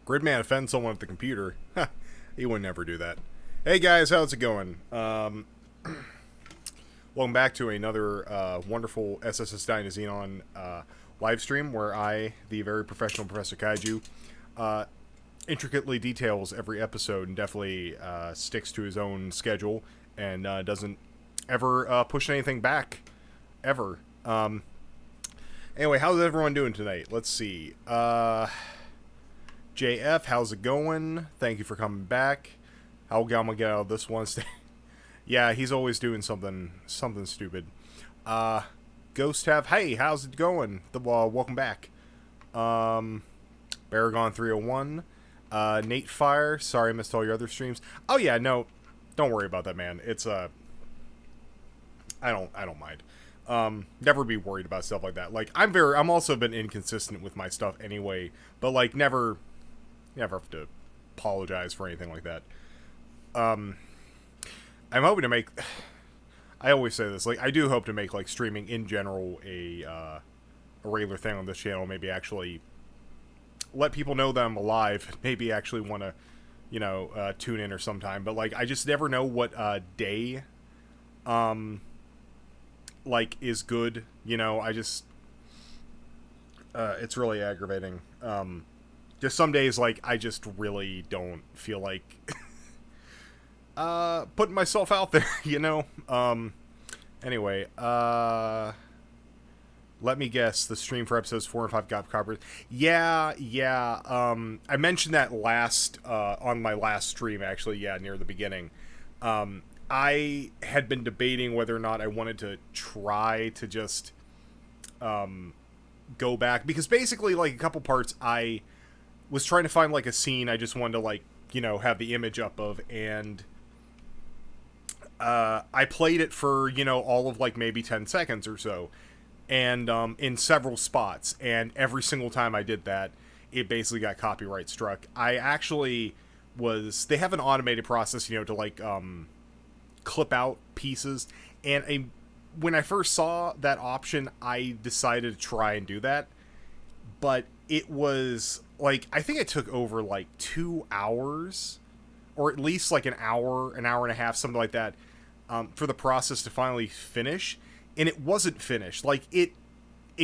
Gridman offends someone at the computer. He would never do that. Hey guys, how's it going? Welcome back to another wonderful SSSS Dynazenon live stream where I, the very professional Professor Kaiju, intricately details every episode and definitely sticks to his own schedule and doesn't ever push anything back, ever. Anyway, how's everyone doing tonight? Let's see. JF, how's it going? Thank you for coming back. How am I gonna get out of this one? Yeah, he's always doing something stupid. Ghost Have, hey, how's it going? Welcome back. Baragon 301. Nate Fire, sorry I missed all your other streams. Oh yeah, no, don't worry about that, man. It's I don't mind. Never be worried about stuff like that. Like I'm also been inconsistent with my stuff anyway, but like never have to apologize for anything like that. I'm hoping to make, I always say this, like I do hope to make like streaming in general a regular thing on this channel. Maybe actually let people know that I'm alive and maybe actually want to, you know, tune in or sometime. But like I just never know what day like is good, you know. I just it's really aggravating. Just some days like I just really don't feel like putting myself out there, you know. Anyway, let me guess, the stream for episodes 4 and 5 got covered. Yeah. I mentioned that last on my last stream, actually. Yeah, near the beginning. I had been debating whether or not I wanted to try to just go back, because basically, like, a couple parts I was trying to find like a scene I just wanted to, like, you know, have the image up of, and I played it for, you know, all of like maybe 10 seconds or so, and in several spots, and every single time I did that, it basically got copyright struck. I actually they have an automated process, you know, to like clip out pieces, and when I first saw that option, I decided to try and do that, but it was like, I think it took over like 2 hours, or at least like an hour and a half, something like that, for the process to finally finish. And it wasn't finished. Like it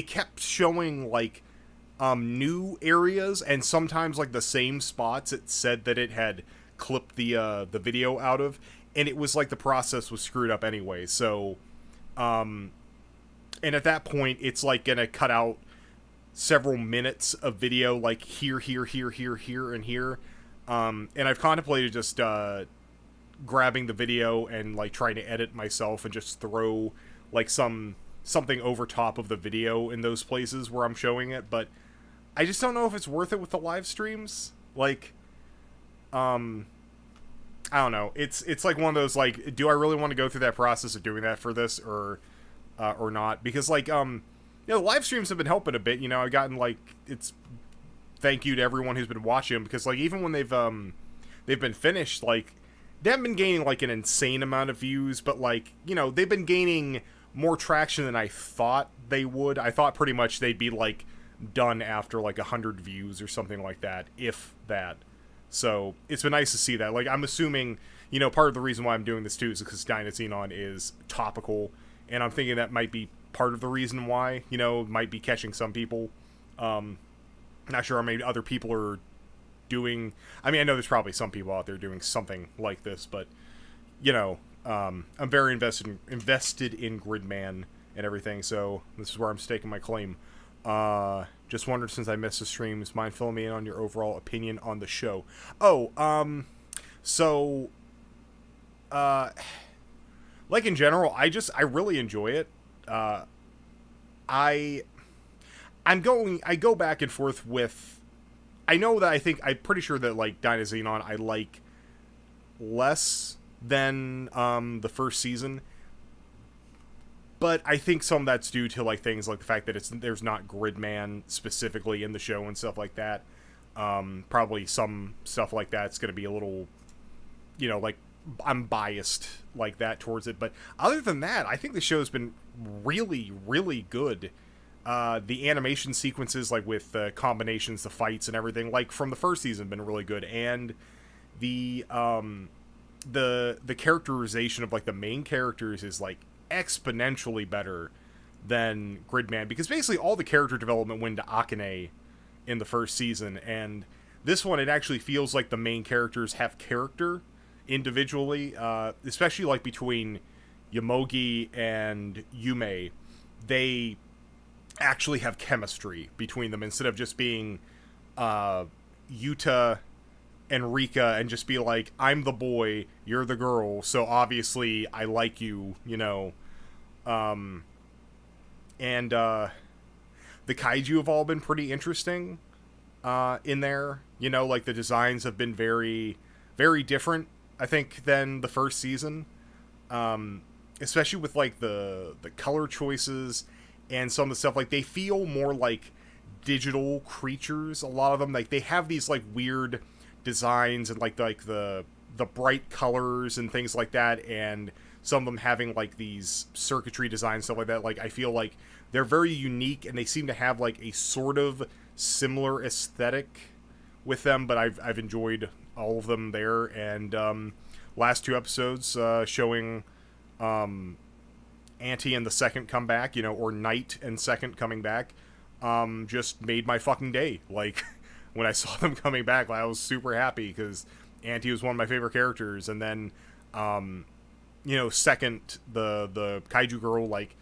kept showing like new areas, and sometimes like the same spots it said that it had clipped the video out of, and it was like the process was screwed up anyway. So and at that point it's like gonna cut out several minutes of video, like here, and here. And I've contemplated just grabbing the video and like trying to edit myself and just throw like something over top of the video in those places where I'm showing it, but I just don't know if it's worth it with the live streams. Like, I don't know. It's like one of those, like, do I really want to go through that process of doing that for this or not? Because like, live streams have been helping a bit. You know, I've gotten like, it's thank you to everyone who's been watching them, because like even when they've been finished, like they haven't been gaining like an insane amount of views, but like, they've been gaining more traction than I thought they would. I thought pretty much they'd be like done after like 100 views or something like that, if that. So it's been nice to see that. Like, I'm assuming, part of the reason why I'm doing this too is because Dynazenon is topical, and I'm thinking that might be part of the reason why, might be catching some people. Not sure how many other people are doing. I mean, I know there's probably some people out there doing something like this, but I'm very invested in Gridman and everything, so this is where I'm staking my claim. Just wondered, since I missed the streams, mind filling me in on your overall opinion on the show? Like in general, I really enjoy it. I go back and forth with, I know that I'm pretty sure that like Dynazenon I like less than the first season, but I think some of that's due to like things like the fact that there's not Gridman specifically in the show and stuff like that. Probably some stuff like that's going to be a little, like I'm biased like that towards it. But other than that, I think the show's been really, really good. The animation sequences, like with the combinations, the fights and everything, like from the first season, been really good. And the characterization of like the main characters is like exponentially better than Gridman, because basically all the character development went to Akane in the first season, and this one, it actually feels like the main characters have character individually, especially like between Yomogi and Yume. They actually have chemistry between them, instead of just being Yuta and Rika and just be like, I'm the boy, you're the girl, so obviously I like you, and the Kaiju have all been pretty interesting in there. Like the designs have been very, very different, I think, than the first season, especially with like the color choices and some of the stuff. Like, they feel more like digital creatures, a lot of them. Like, they have these like weird designs and like the bright colors and things like that, and some of them having like these circuitry designs, stuff like that. Like, I feel like they're very unique, and they seem to have like a sort of similar aesthetic with them, but I've enjoyed all of them there. And last two episodes showing Auntie and the second comeback, or Knight and second coming back, just made my fucking day. Like, when I saw them coming back, I was super happy, because Auntie was one of my favorite characters. And then, second, the Kaiju girl, like,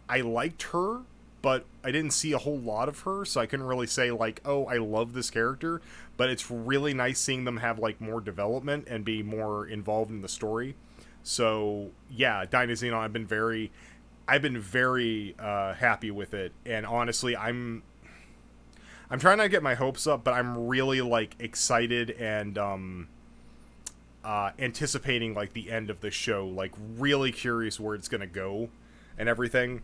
I liked her, but I didn't see a whole lot of her, so I couldn't really say, like, oh, I love this character. But it's really nice seeing them have, like, more development and be more involved in the story. So, yeah, Dynazenon, I've been very happy with it. And honestly, I'm trying not to get my hopes up, but I'm really, like, excited and anticipating, like, the end of the show. Like, really curious where it's gonna go and everything.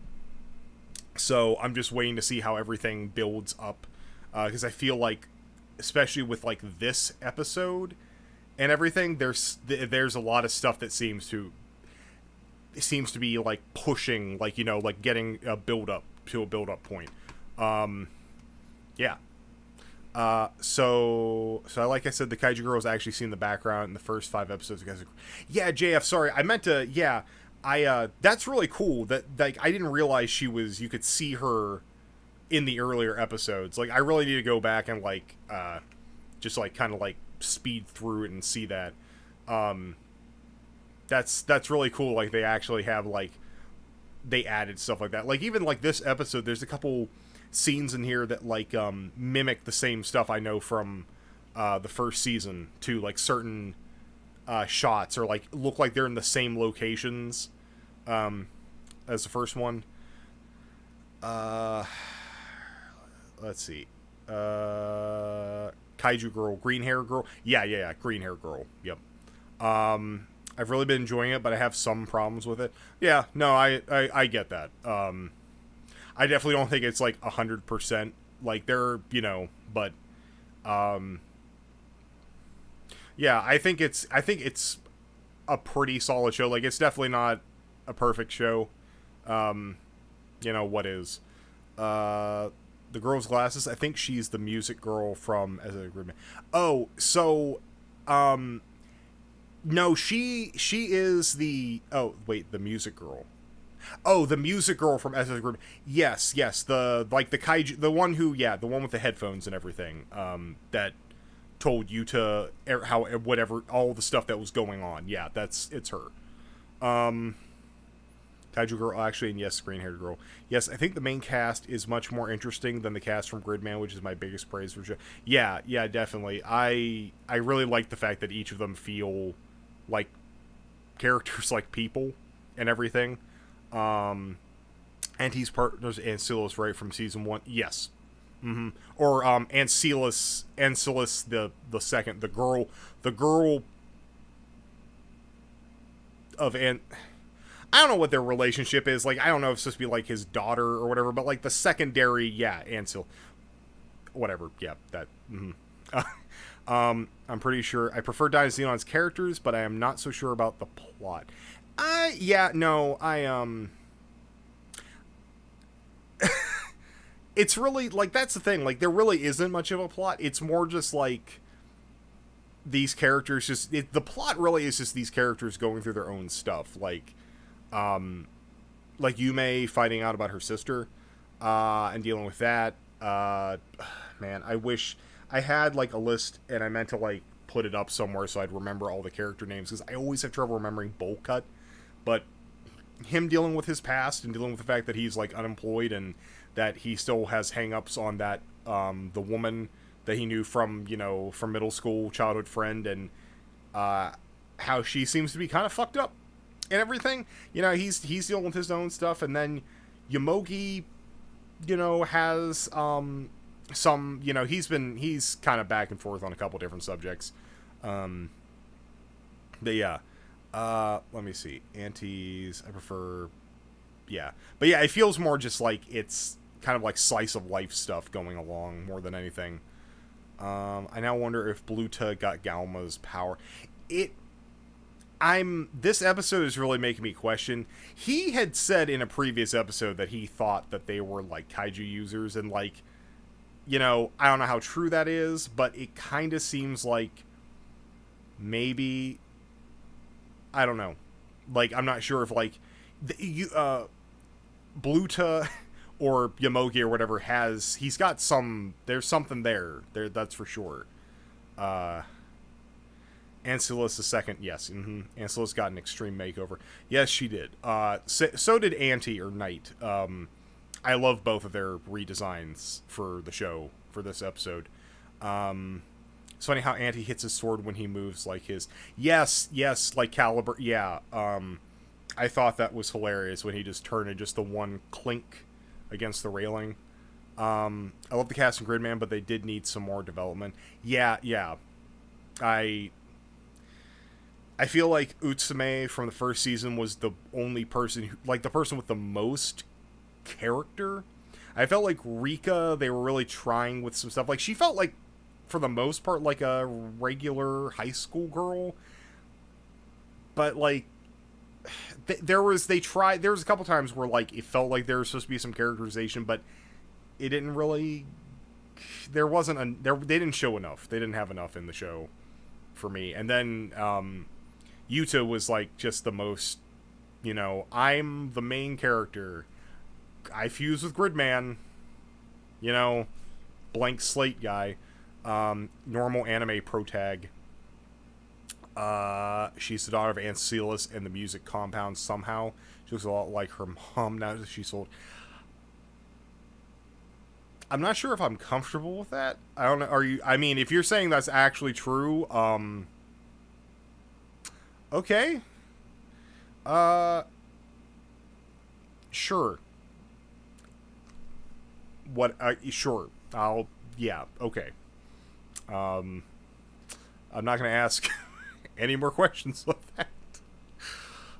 So I'm just waiting to see how everything builds up, because I feel like, especially with like this episode and everything, there's a lot of stuff that seems to be like pushing, like, like getting a build up to a build up point. Yeah. So like I said, the Kaiju girls, I actually seen the background in the first 5 episodes. You guys, yeah, JF, sorry, I meant to, yeah. That's really cool that, like, I didn't realize you could see her in the earlier episodes. Like, I really need to go back and, like, just, like, kind of, like, speed through it and see that. That's really cool. Like, they actually have, like, they added stuff like that. Like, even, like, this episode, there's a couple scenes in here that, like, mimic the same stuff I know from, the first season, too. Like, certain shots, or like look like they're in the same locations as the first one. Let's see. Kaiju girl, green hair girl. Yeah, green hair girl. Yep. I've really been enjoying it, but I have some problems with it. Yeah, no, I get that. I definitely don't think it's like 100%. Like they're, but yeah, I think it's a pretty solid show. Like it's definitely not a perfect show. What is? The girl's glasses. I think she's the music girl from as a group. Oh, so no, she is the the music girl. Oh, the music girl from SS Group. Yes, the Kaiju, the one with the headphones and everything. That told you to how whatever all the stuff that was going on. Yeah, it's her. Kaiju girl, actually, and yes, green haired girl. Yes, I think the main cast is much more interesting than the cast from Gridman, which is my biggest praise for show. Yeah, definitely. I really like the fact that each of them feel like characters, like people and everything. And he's partners Ancillus, right, from season 1. Yes. Mm-hmm. Or Ancillus the second, the girl of I don't know what their relationship is. Like, I don't know if it's supposed to be like his daughter or whatever, but like the secondary, Ancil, whatever, that. Mm-hmm. I'm pretty sure I prefer Dynazenon's characters, but I am not so sure about the plot. It's really like, that's the thing. Like, there really isn't much of a plot. It's more just like these characters the plot really is just these characters going through their own stuff. Like Yume finding out about her sister, and dealing with that. Man, I wish I had like a list and I meant to like put it up somewhere so I'd remember all the character names, because I always have trouble remembering Bowl Cut. But him dealing with his past and dealing with the fact that he's like unemployed and that he still has hang-ups on that the woman that he knew from middle school, childhood friend, and how she seems to be kind of fucked up and everything. He's dealing with his own stuff, and then Yomogi, has some, he's kind of back and forth on a couple different subjects. But yeah, let me see. Antis, I prefer, but yeah, it feels more just like it's kind of like slice of life stuff going along more than anything. I now wonder if Bluta got Galma's power. This episode is really making me question. He had said in a previous episode that he thought that they were like Kaiju users, and like, I don't know how true that is, but it kind of seems like maybe, I don't know. Like, I'm not sure if like Bluta or Yomogi or whatever he's got there's something there, that's for sure. Ancillus the second, yes. Mm-hmm. Ancillus got an extreme makeover. Yes, she did. So did Auntie or Knight. I love both of their redesigns for the show, for this episode. It's funny how Auntie hits his sword when he moves like his... Yes, like Caliber. Yeah, I thought that was hilarious when he just turned and just the one clink against the railing. I love the cast in Gridman, but they did need some more development. Yeah. I feel like Utsume from the first season was the only person the person with the most character. I felt like Rika, they were really trying with some stuff. Like, she felt like, for the most part, like a regular high school girl. But like, there was a couple times where like it felt like there was supposed to be some characterization, but it didn't really. They didn't show enough. They didn't have enough in the show for me. And then Yuta was like just the most, I'm the main character. I fuse with Gridman, blank slate guy, normal anime protag. She's the daughter of Ancillus and the music compound somehow. She looks a lot like her mom now that she's old. I'm not sure if I'm comfortable with that. I don't know. Are you? I mean, if you're saying that's actually true, Okay. Uh, sure. What? Sure. Yeah. Okay. Um, I'm not gonna ask any more questions like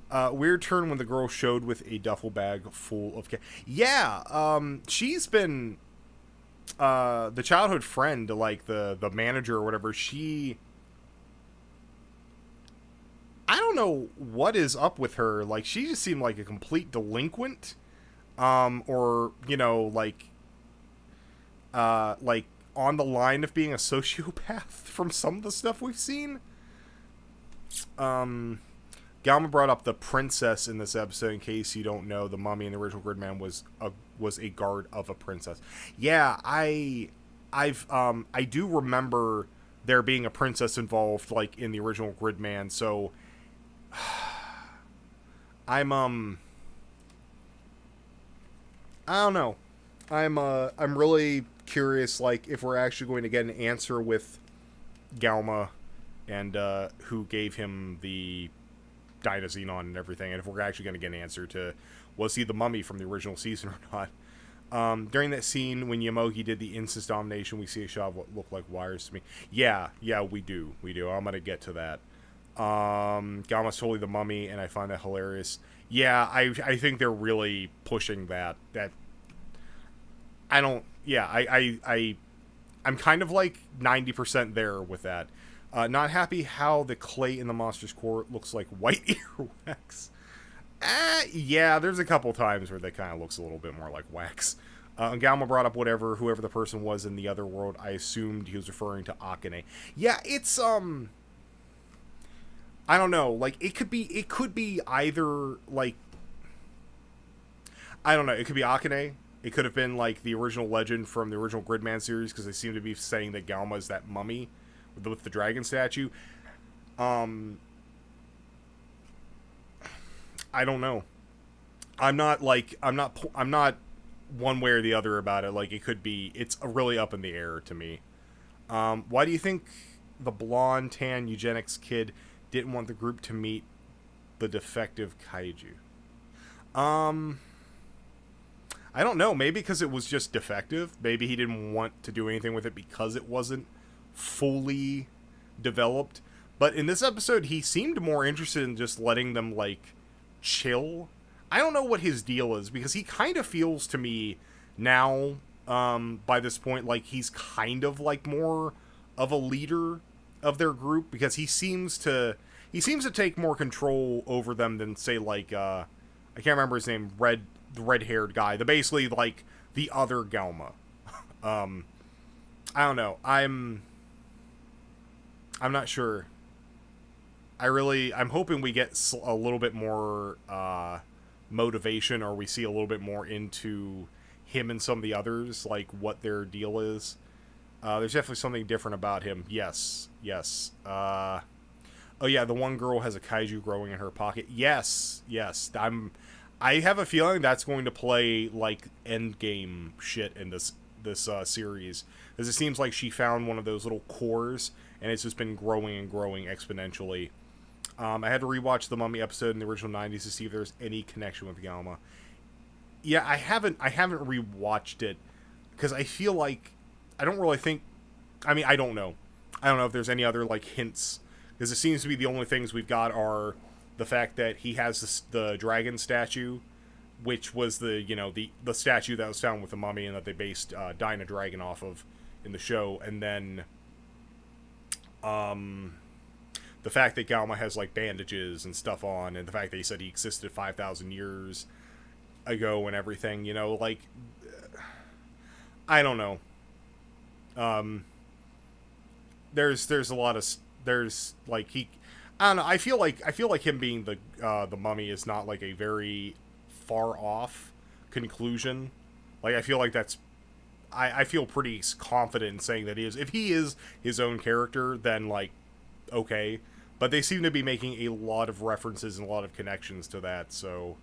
that. Weird turn when the girl showed with a duffel bag full of yeah. She's been the childhood friend to like the manager or whatever. I don't know what is up with her. Like, she just seemed like a complete delinquent, or like on the line of being a sociopath from some of the stuff we've seen. Um, Galma brought up the princess in this episode. In case you don't know, the mummy in the original Gridman was a guard of a princess. Yeah, I do remember there being a princess involved, like in the original Gridman. So I'm I don't know. I'm really curious, like, if we're actually going to get an answer with Galma and who gave him the Dynazenon and everything, and if we're actually going to get an answer to was he the mummy from the original season or not. During that scene when Yamogi did the incest domination, we see a shot of what looked like wires to me. Yeah, we do. I'm gonna get to that. Galma's totally the mummy, and I find that hilarious. Yeah, I think they're really pushing that. I don't. Yeah, I'm kind of like 90% there with that. Not happy how the clay in the monster's core looks like white earwax. Yeah, there's a couple times where that kind of looks a little bit more like wax. And Galma brought up whoever the person was in the other world. I assumed he was referring to Akane. Yeah, it's I don't know. Like, it could be either, like, I don't know. It could be Akane. It could have been like the original legend from the original Gridman series, because they seem to be saying that Galma is that mummy with the dragon statue. I don't know. I'm not one way or the other about it. Like, it's really up in the air to me. Why do you think the blonde tan eugenics kid didn't want the group to meet the defective Kaiju? I don't know. Maybe because it was just defective. Maybe he didn't want to do anything with it because it wasn't fully developed. But in this episode, he seemed more interested in just letting them, like, chill. I don't know what his deal is, because he kind of feels to me now, by this point, like he's kind of like more of a leader of their group, because he seems to take more control over them than, say, like, I can't remember his name, the red-haired guy, basically like the other Galma. I don't know. I'm not sure. I'm hoping we get a little bit more motivation, or we see a little bit more into him and some of the others, like what their deal is. There's definitely something different about him. Yes. Oh yeah, the one girl has a kaiju growing in her pocket. Yes. I have a feeling that's going to play like endgame shit in this series, because it seems like she found one of those little cores, and it's just been growing and growing exponentially. I had to rewatch the Mummy episode in the original 90s to see if there's any connection with Galma. Yeah, I haven't rewatched it, because I feel like I don't really think. I mean, I don't know if there's any other like hints, because it seems to be the only things we've got are the fact that he has the dragon statue, which was the statue that was found with the mummy, and that they based Dynazenon off of in the show, and then the fact that Galma has like bandages and stuff on, and the fact that he said he existed 5,000 years ago and everything, like, I don't know. There's a lot of like I don't know. I feel like him being the mummy is not like a very far off conclusion. Like, I feel like I feel pretty confident in saying that if he is his own character, then like, okay. But they seem to be making a lot of references and a lot of connections to that. So,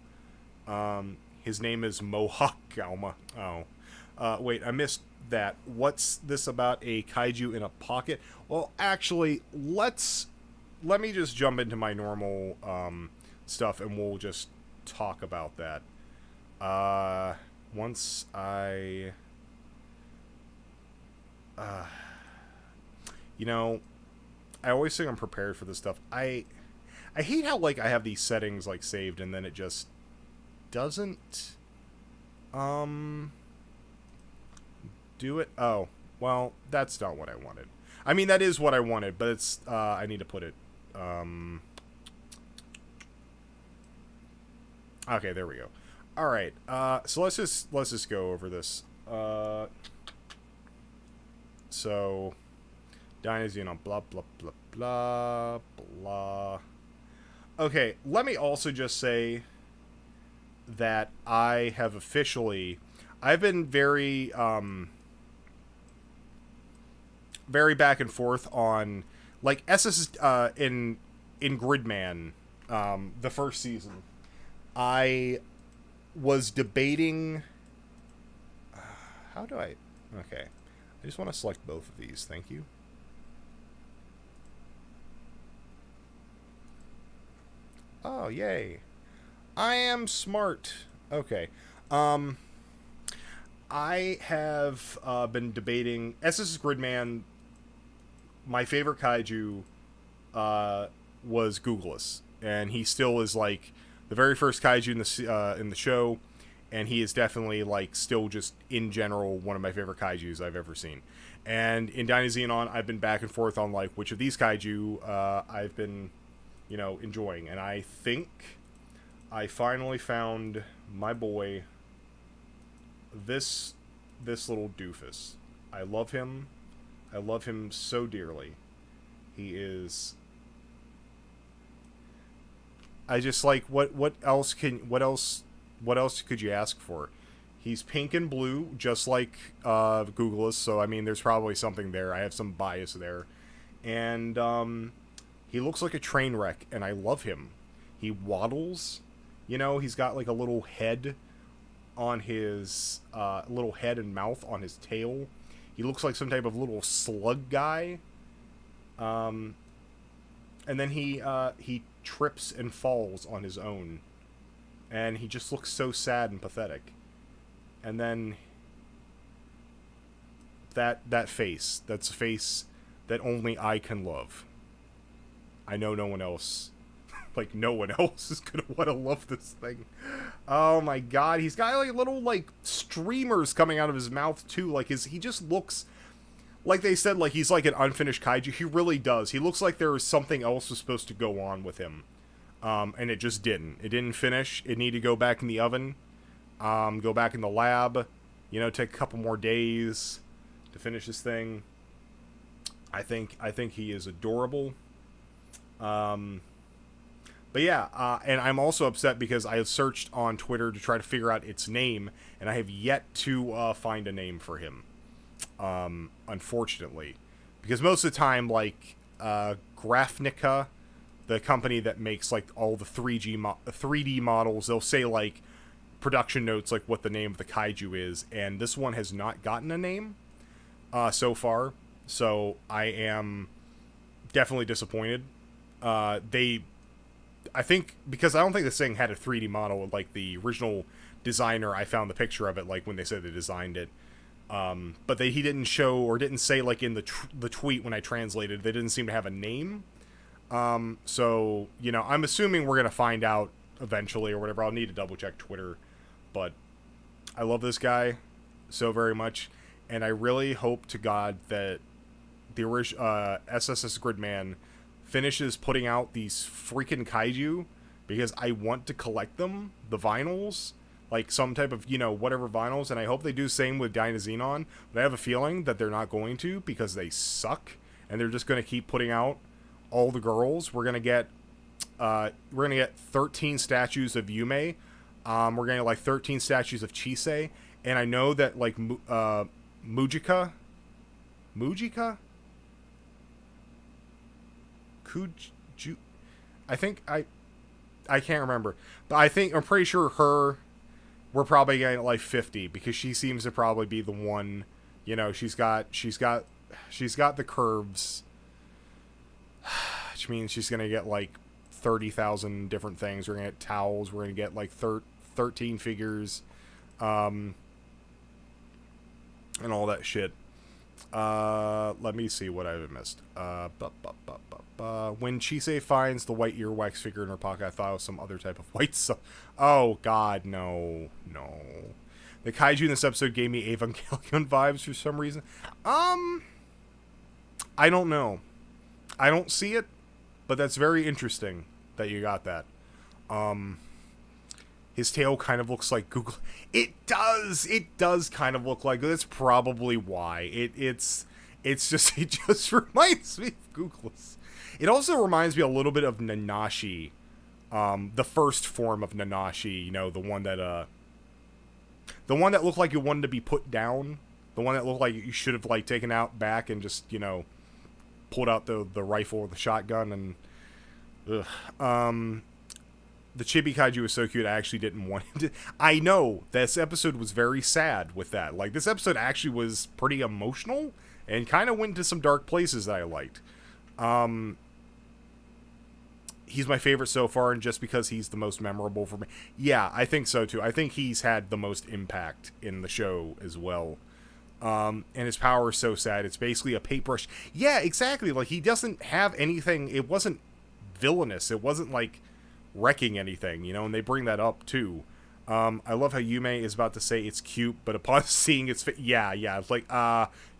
his name is Mohawk Galma. Oh, wait, I missed that. What's this about a kaiju in a pocket? Well, actually, let's let me just jump into my normal stuff, and we'll just talk about that. Once I, you know, I always think I'm prepared for this stuff. I hate how like I have these settings like saved, and then it just doesn't do it. Oh, well, that's not what I wanted. I mean, that is what I wanted, but it's I need to put it okay, there we go. All right. So let's just go over this. So Dynazenon, blah blah blah blah blah. Okay, let me also just say that I've been very very back and forth on like SSSS in Gridman, the first season. I was debating how do I okay. I just want to select both of these. Thank you. Oh, yay. I am smart. Okay. I have been debating SSSS Gridman. My favorite kaiju was Googleus, and he still is like the very first kaiju in the show, and he is definitely like still just in general one of my favorite kaijus I've ever seen. And in Dynazenon, I've been back and forth on like which of these kaiju I've been, you know, enjoying, and I think I finally found my boy. This little doofus. I love him. I love him so dearly. He is. I just like what else could you ask for? He's pink and blue, just like Googleus. So I mean, there's probably something there. I have some bias there, and he looks like a train wreck, and I love him. He waddles. You know, he's got like a little head on his little head and mouth on his tail. He looks like some type of little slug guy. And then he trips and falls on his own, and he just looks so sad and pathetic. And then that face, that's a face that only I can love. I know no one else. Like, no one else is gonna want to love this thing. Oh my god, he's got like little like streamers coming out of his mouth too. Like he just looks like they said like he's like an unfinished kaiju. He really does. He looks like there was something else was supposed to go on with him, and it just didn't. It didn't finish. It needed to go back in the oven, go back in the lab. You know, take a couple more days to finish this thing. I think he is adorable. But yeah, and I'm also upset because I have searched on Twitter to try to figure out its name, and I have yet to find a name for him, unfortunately. Because most of the time, like, Grafnica, the company that makes, like, all the 3D models, they'll say, like, production notes, like, what the name of the kaiju is, and this one has not gotten a name so far, so I am definitely disappointed. I think, because I don't think this thing had a 3D model, like the original designer, I found the picture of it, like when they said they designed it. But he didn't show, or didn't say, like in the tweet when I translated, they didn't seem to have a name. So, you know, I'm assuming we're going to find out eventually or whatever. I'll need to double check Twitter. But I love this guy so very much. And I really hope to God that the original SSSS Gridman finishes putting out these freaking kaiju, because I want to collect them, the vinyls, like some type of, you know, whatever vinyls, and I hope they do the same with Dynazenon, but I have a feeling that they're not going to, because they suck, and they're just going to keep putting out all the girls. We're going to get 13 statues of Yume, we're going to get like 13 statues of Chisei, and I know that like Mujika? I think I can't remember, but I'm pretty sure we're probably getting like 50, because she seems to probably be the one. You know, she's got the curves. which means she's gonna get like 30,000 different things. We're gonna get towels. We're gonna get like 13 figures, and all that shit. Let me see what I've missed. When Chisei finds the white earwax figure in her pocket, I thought it was some other type of white stuff. Oh God, no. The kaiju in this episode gave me Evangelion vibes for some reason. I don't know. I don't see it, but that's very interesting that you got that. His tail kind of looks like Google. It does kind of look like. That's probably why. It's just it just reminds me of Google's. It also reminds me a little bit of Nanashi, the first form of Nanashi. You know, the one that looked like it wanted to be put down. The one that looked like you should have like taken out back and just, you know, pulled out the rifle or the shotgun and. The Chibi Kaiju was so cute, I actually didn't want it to... I know, this episode was very sad with that. Like, this episode actually was pretty emotional, and kind of went into some dark places that I liked. He's my favorite so far, and just because he's the most memorable for me. Yeah, I think so, too. I think he's had the most impact in the show as well. And his power is so sad. It's basically a paintbrush. Yeah, exactly. Like, he doesn't have anything... It wasn't villainous. It wasn't, like... wrecking anything, you know, and they bring that up too. I love how Yume is about to say it's cute, but upon seeing its face, yeah, it's like,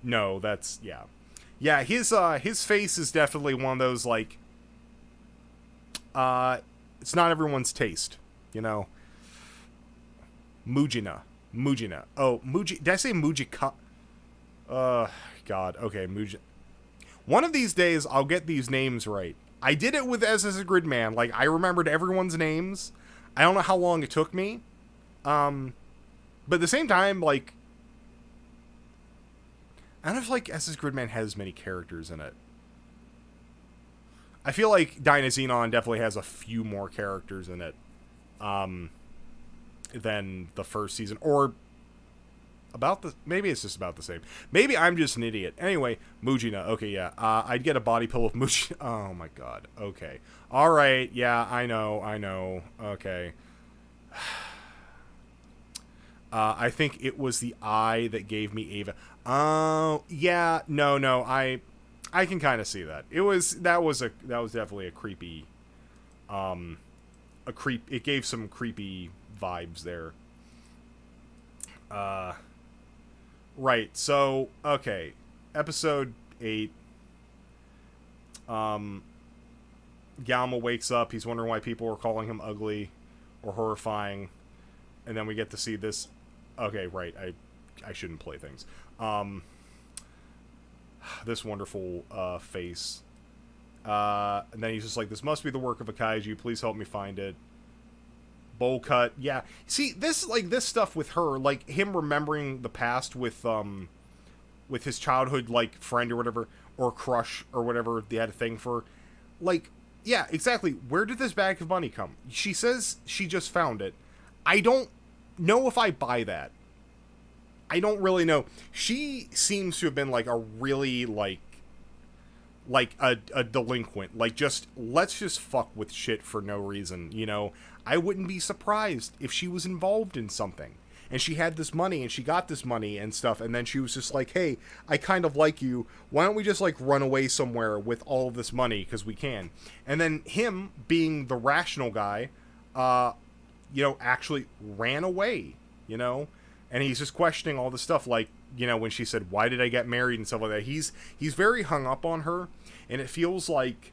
no, that's, yeah, his face is definitely one of those, like, it's not everyone's taste, you know. Mujina, oh, did I say Mujika? God, okay, Mujina. One of these days, I'll get these names right. I did it with SSSS Gridman. Like, I remembered everyone's names. I don't know how long it took me. But at the same time, like... I don't know if, like, SSSS Gridman has many characters in it. I feel like Dynazenon definitely has a few more characters in it. Than the first season. Or... maybe it's just about the same. Maybe I'm just an idiot. Anyway, Mujina. Okay, yeah. I'd get a body pillow of Mujina. Oh my god. Okay. Alright, yeah, I know. Okay. I think it was the eye that gave me Ava. Yeah, no, I can kind of see that. That was definitely a creepy, it gave some creepy vibes there. Right, so, okay. Episode 8. Galma wakes up. He's wondering why people are calling him ugly or horrifying. And then we get to see this. Okay, right. I shouldn't play things. This wonderful face. And then he's just like, this must be the work of a kaiju. Please help me find it. Bowl cut, yeah. See, this stuff with her, like him remembering the past with his childhood like friend or whatever, or crush or whatever they had a thing for, like, yeah, exactly. Where did this bag of money come? She says she just found it. I don't know if I buy that. I don't really know. She seems to have been like a really like a delinquent. Like, just let's just fuck with shit for no reason, you know. I wouldn't be surprised if she was involved in something and she had this money and she got this money and stuff, and then she was just like, hey, I kind of like you, why don't we just like run away somewhere with all of this money because we can. And then him being the rational guy, you know, actually ran away, you know, and he's just questioning all the stuff, like, you know, when she said, why did I get married and stuff like that. He's very hung up on her, and it feels like,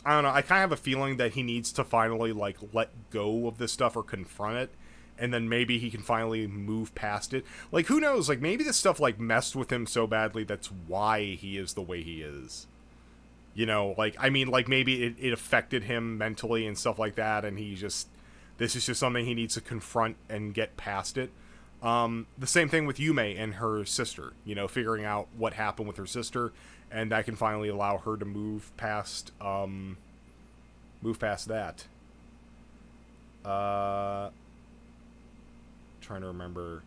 I don't know, I kind of have a feeling that he needs to finally, like, let go of this stuff or confront it, and then maybe he can finally move past it. Like, who knows, like, maybe this stuff, like, messed with him so badly that's why he is the way he is. You know, like, I mean, like, maybe it affected him mentally and stuff like that, and this is just something he needs to confront and get past it. The same thing with Yume and her sister, you know, figuring out what happened with her sister, and that can finally allow her to move past that. Trying to remember.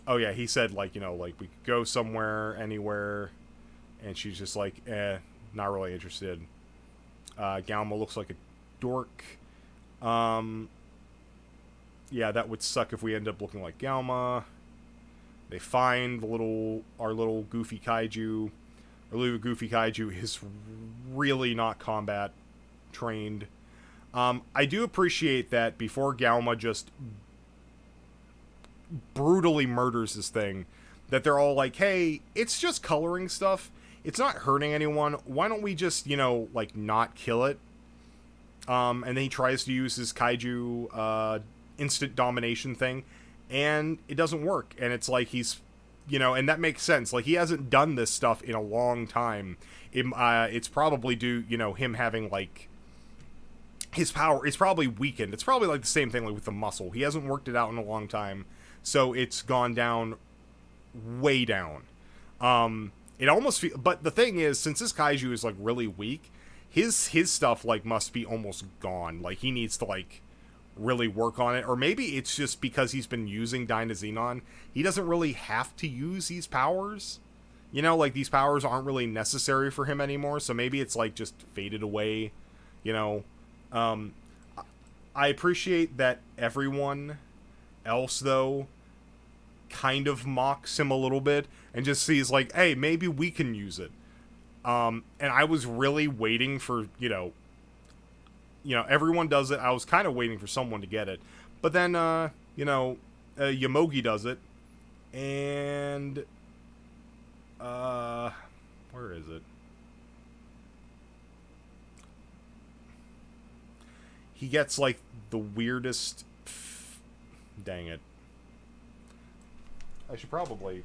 Oh yeah, he said, like, you know, like, we could go somewhere, anywhere, and she's just like, Not really interested. Galma looks like a dork. Yeah, that would suck if we end up looking like Galma. They find our little goofy kaiju. Our little goofy kaiju is really not combat trained. I do appreciate that before Galma just brutally murders this thing, that they're all like, hey, it's just coloring stuff. It's not hurting anyone. Why don't we just, like, not kill it? And then he tries to use his kaiju instant domination thing, and it doesn't work. And it's like he's, and that makes sense. Like, he hasn't done this stuff in a long time. It's probably due, him having, like, his power is probably weakened. It's probably like the same thing like with the muscle. He hasn't worked it out in a long time, so it's gone down, way down. It almost but the thing is, since this kaiju is like really weak, his stuff like must be almost gone. Like, he needs to like really work on it, or maybe it's just because he's been using Dynazenon, he doesn't really have to use these powers. Like, these powers aren't really necessary for him anymore, so maybe it's like just faded away. I appreciate that everyone else, though, kind of mocks him a little bit and just sees, like, hey, maybe we can use it. And I was really waiting for, everyone does it. I was kind of waiting for someone to get it. But then, Yomogi does it. And, where is it? He gets, like, the weirdest... Dang it. I should probably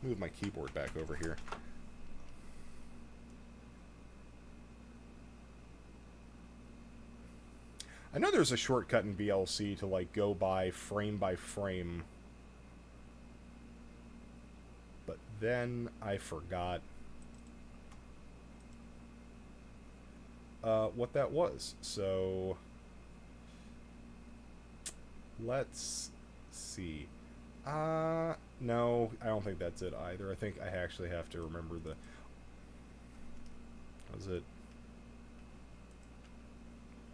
move my keyboard back over here. I know there's a shortcut in VLC to, like, go by frame, but then I forgot what that was. So let's see. No, I don't think that's it either. I think I actually have to remember the... Was it?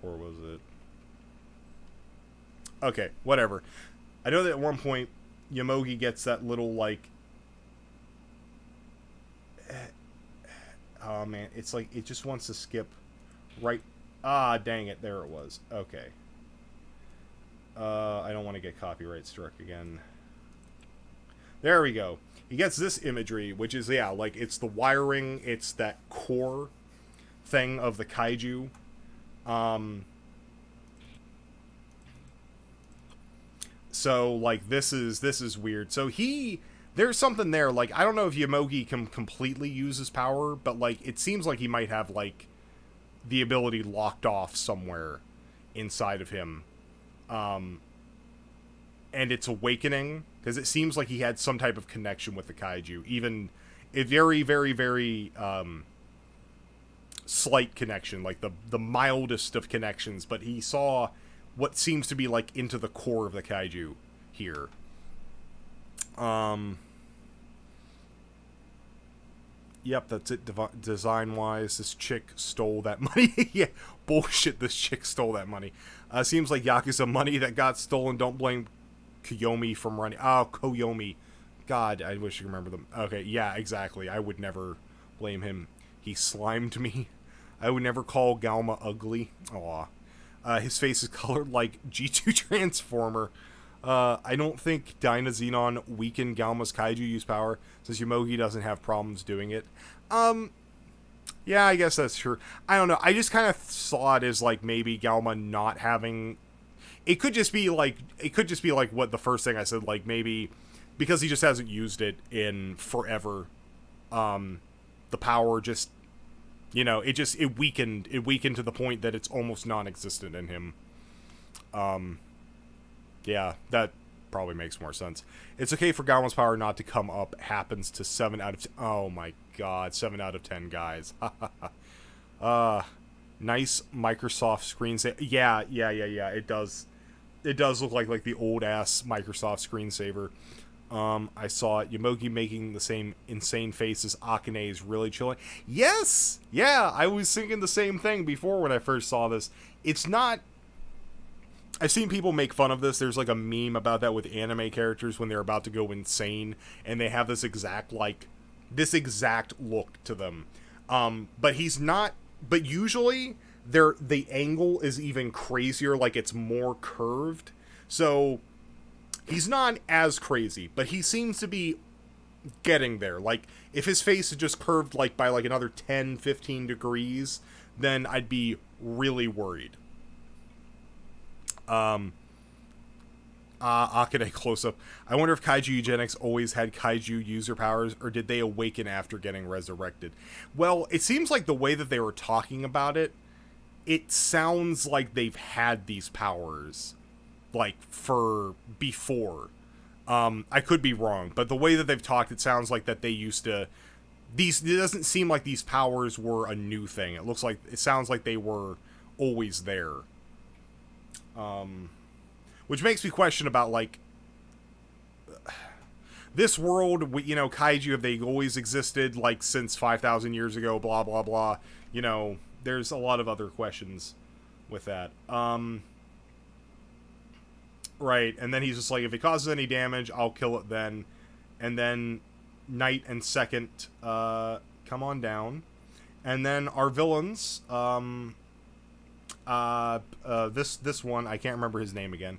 Or was it? Okay, whatever. I know that at one point, Yomogi gets that little, like... Oh, man. It's like, it just wants to skip right... Ah, dang it. There it was. Okay. I don't want to get copyright struck again. There we go. He gets this imagery, which is, yeah, like, it's the wiring, it's that core thing of the kaiju. So, like, this is weird. So there's something there, like, I don't know if Yomogi can completely use his power, but, like, it seems like he might have, like, the ability locked off somewhere inside of him. And it's awakening, because it seems like he had some type of connection with the kaiju, even a very, very, very slight connection, like the mildest of connections, but he saw what seems to be like into the core of the kaiju here. Yep, that's it. Design-wise, this chick stole that money. Yeah, bullshit, this chick stole that money. Seems like Yakuza money that got stolen. Don't blame Koyomi from running... Oh, Koyomi. God, I wish I could remember them. Okay, yeah, exactly. I would never blame him. He slimed me. I would never call Galma ugly. Aw. His face is colored like G2 Transformer. I don't think Dynazenon weakened Galma's kaiju use power, since Yomogi doesn't have problems doing it. Yeah, I guess that's true. I don't know. I just kind of saw it as, like, maybe Galma not having... It could just be like what the first thing I said, like, maybe because he just hasn't used it in forever. The power just, it weakened to the point that it's almost non-existent in him. Yeah, that probably makes more sense. It's okay for Galma's power not to come up. Happens to 7 out of 10. Oh my god, 7 out of 10 guys. Nice Microsoft screensaver. Yeah. It does look like the old ass Microsoft screensaver. I saw Yamogi making the same insane face as Akane is really chilling. Yes! Yeah, I was thinking the same thing before when I first saw this. It's not... I've seen people make fun of this. There's like a meme about that with anime characters when they're about to go insane, and they have this exact look to them. But he's not... But usually, the angle is even crazier, like it's more curved. So... He's not as crazy, but he seems to be getting there. Like, if his face is just curved, like, by, like, another 10, 15 degrees, then I'd be really worried. Akane close-up. I wonder if Kaiju Eugenics always had Kaiju user powers, or did they awaken after getting resurrected? Well, it seems like the way that they were talking about it, it sounds like they've had these powers like for before. I could be wrong, but the way that they've talked, it sounds like that they used to. It doesn't seem like these powers were a new thing. It sounds like they were always there. Which makes me question about like this world. Kaiju, have they always existed like since 5,000 years ago? Blah blah blah. There's a lot of other questions with that. Right, and then he's just like, if it causes any damage, I'll kill it then. And then Knight and Second come on down. And then our villains, this one, I can't remember his name again,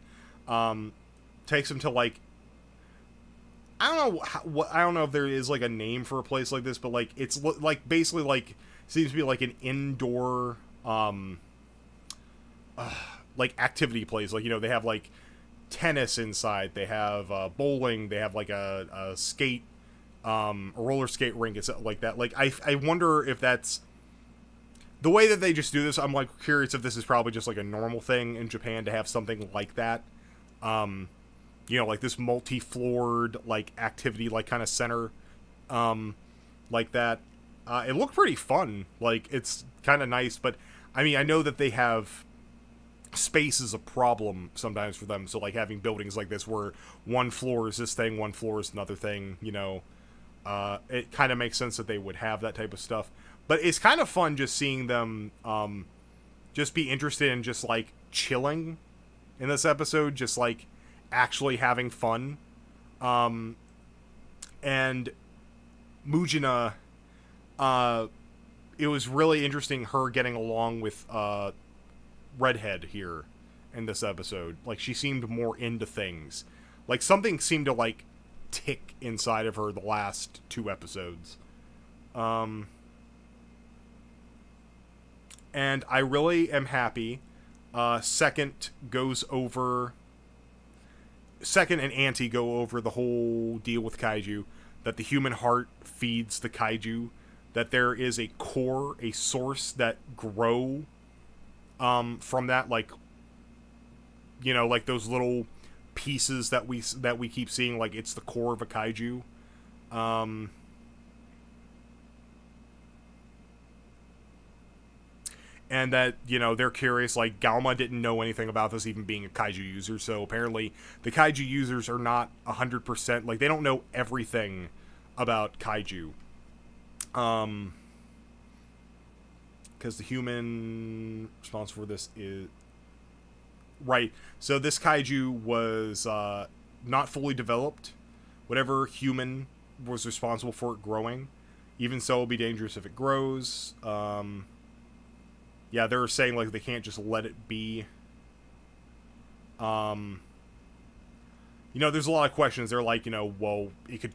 takes him to like, I don't know if there is like a name for a place like this, but like it's like basically like seems to be like an indoor like activity place. Like, they have like tennis inside, they have bowling, they have like a skate, a roller skate rink, it's like that. Like I wonder if that's the way that they just do this. I'm like curious if this is probably just like a normal thing in Japan to have something like that, like this multi-floored like activity like kind of center, like that. It looked pretty fun. Like, it's kind of nice, but I mean, I know that they have space is a problem sometimes for them, so like having buildings like this where one floor is this thing, one floor is another thing, it kind of makes sense that they would have that type of stuff. But it's kind of fun just seeing them just be interested in just like chilling in this episode, just like actually having fun. And Mujina, it was really interesting her getting along with Redhead here in this episode. Like, she seemed more into things. Like, something seemed to like tick inside of her the last 2 episodes. And I really am happy. Second and Auntie go over the whole deal with Kaiju, that the human heart feeds the Kaiju, that there is a core, a source that grow from that, like, like those little pieces that we keep seeing, like it's the core of a Kaiju. And that, they're curious, like, Galma didn't know anything about this even being a Kaiju user, so apparently the Kaiju users are not 100%, like, they don't know everything about Kaiju. Because the human responsible for this is... Right, so this Kaiju was not fully developed. Whatever human was responsible for it growing. Even so, it'll be dangerous if it grows. Yeah, they're saying, like, they can't just let it be. There's a lot of questions. They're like, well,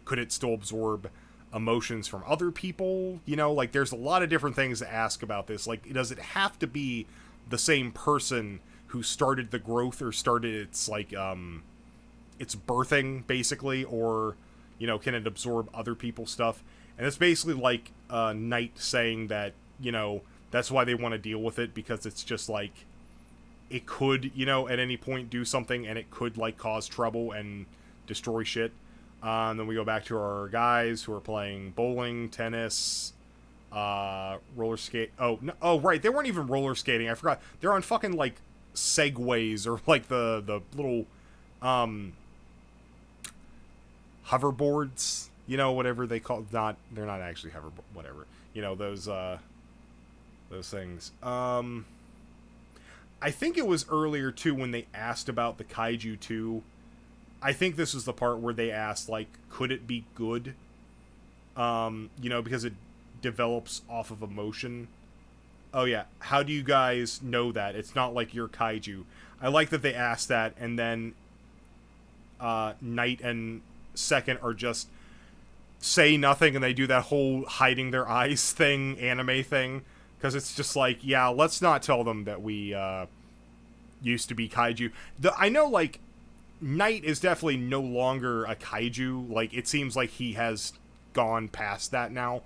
could it still absorb emotions from other people? Like, there's a lot of different things to ask about this. Like, does it have to be the same person who started the growth or started its, like, its birthing, basically? Or, can it absorb other people's stuff? And it's basically like Knight saying that, that's why they want to deal with it, because it's just like it could, at any point do something, and it could like cause trouble and destroy shit. And then we go back to our guys who are playing bowling, tennis, roller skate. Oh, no, oh right, they weren't even roller skating. I forgot. They're on fucking like segways, or like the little hoverboards, you know, whatever they call, they're not actually hoverboard, whatever, you know, those things. I think it was earlier too when they asked about the Kaiju 2. I think this was the part where they asked, like, could it be good? You know, because it develops off of emotion. Oh yeah, how do you guys know that? It's not like you're Kaiju. I like that they asked that, and then Knight and Second are just say nothing, and they do that whole hiding their eyes thing, anime thing. Because it's just like, yeah, let's not tell them that we used to be Kaiju. I know, like, Knight is definitely no longer a Kaiju. Like, it seems like he has gone past that now.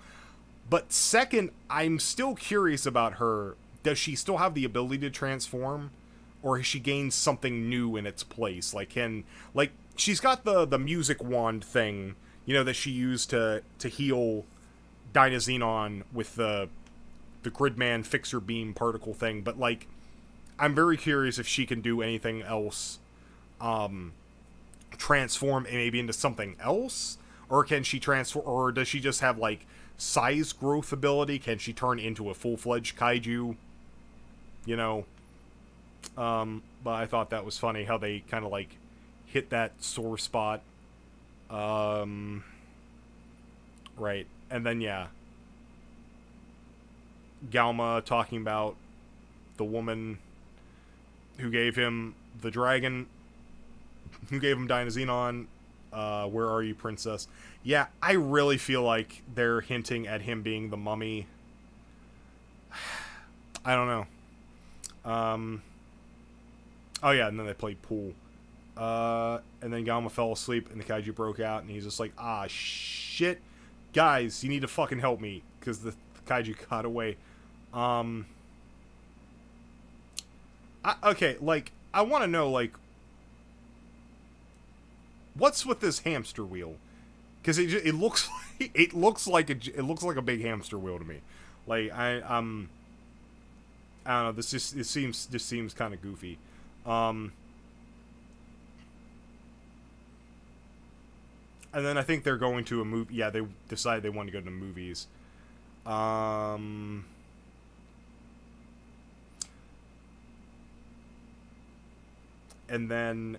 But Second, I'm still curious about her. Does she still have the ability to transform? Or has she gained something new in its place? Like, she's got the music wand thing, you know, that she used to heal Dynazenon with the Gridman Fixer Beam particle thing, but, like, I'm very curious if she can do anything else, transform maybe into something else, or can she transform, or does she just have, like, size growth ability? Can she turn into a full-fledged Kaiju? You know, but I thought that was funny how they kind of, like, hit that sore spot. Right, and then, yeah, Galma talking about the woman who gave him the dragon, who gave him Dynazenon. Where are you, princess? Yeah, I really feel like they're hinting at him being the mummy. I don't know. Oh yeah, and then they played pool. And then Galma fell asleep, and the Kaiju broke out, and he's just like, ah, shit. Guys, you need to fucking help me, because the Kaiju got away. Okay, like, I want to know, like, what's with this hamster wheel? Because it looks like, it looks like a big hamster wheel to me. Like, I don't know. This just seems kind of goofy. And then I think they're going to a movie. Yeah, they decided they want to go to the movies. And then,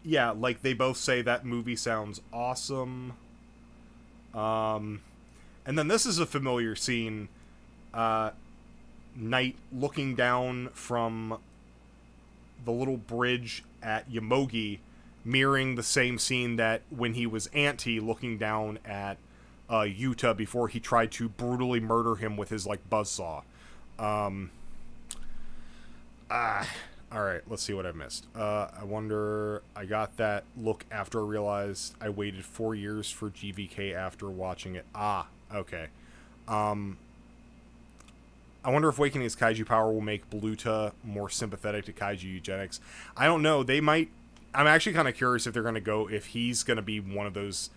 yeah, like, they both say that movie sounds awesome. And then this is a familiar scene. Knight looking down from the little bridge at Yomogi, mirroring the same scene that when he was Auntie looking down at Yuta before he tried to brutally murder him with his, like, buzzsaw. Alright, let's see what I missed. I wonder... I got that look after I realized I waited 4 years for GVK after watching it. Ah, okay. I wonder if Awakening his Kaiju power will make Bluta more sympathetic to Kaiju eugenics. I don't know. They might... I'm actually kind of curious if they're going to go... If he's going to be one of those...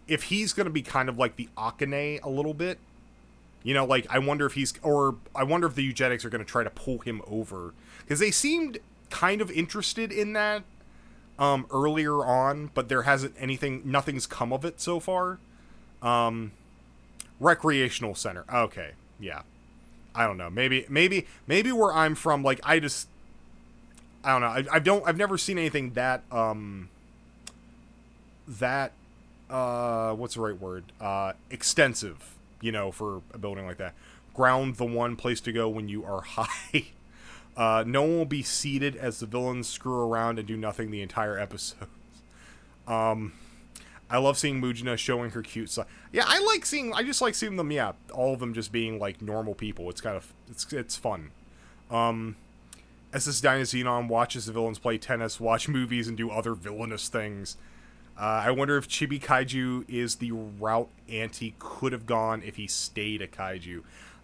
If he's going to be kind of like the Akane a little bit. You know, like, I wonder if he's... Or I wonder if the eugenics are going to try to pull him over. Because they seemed kind of interested in that earlier on, but there hasn't nothing's come of it so far. Recreational center. Okay, yeah. I don't know. Maybe where I'm from, like, I don't know. I've never seen anything that what's the right word? Extensive, you know, for a building like that. Ground the one place to go when you are high. No one will be seated as the villains screw around and do nothing the entire episode. I love seeing Mujina showing her cute side. Yeah, I just like seeing them, yeah, all of them just being, like, normal people. It's kind of, it's fun. SS Dynazenon watches the villains play tennis, watch movies, and do other villainous things. I wonder if Chibi Kaiju is the route Auntie could have gone if he stayed a Kaiju.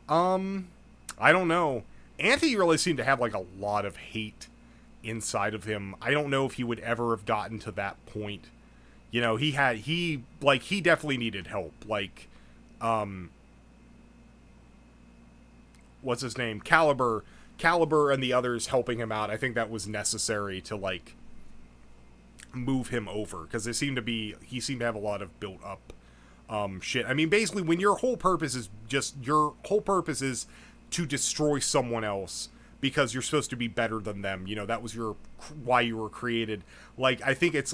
I don't know. Auntie really seemed to have, like, a lot of hate inside of him. I don't know if he would ever have gotten to that point. You know, he definitely needed help. Like, what's his name? Caliber and the others helping him out. I think that was necessary to, like, move him over, because he seemed to have a lot of built up shit. I mean, basically, when your whole purpose is to destroy someone else because you're supposed to be better than them, that was why you were created. Like, I think it's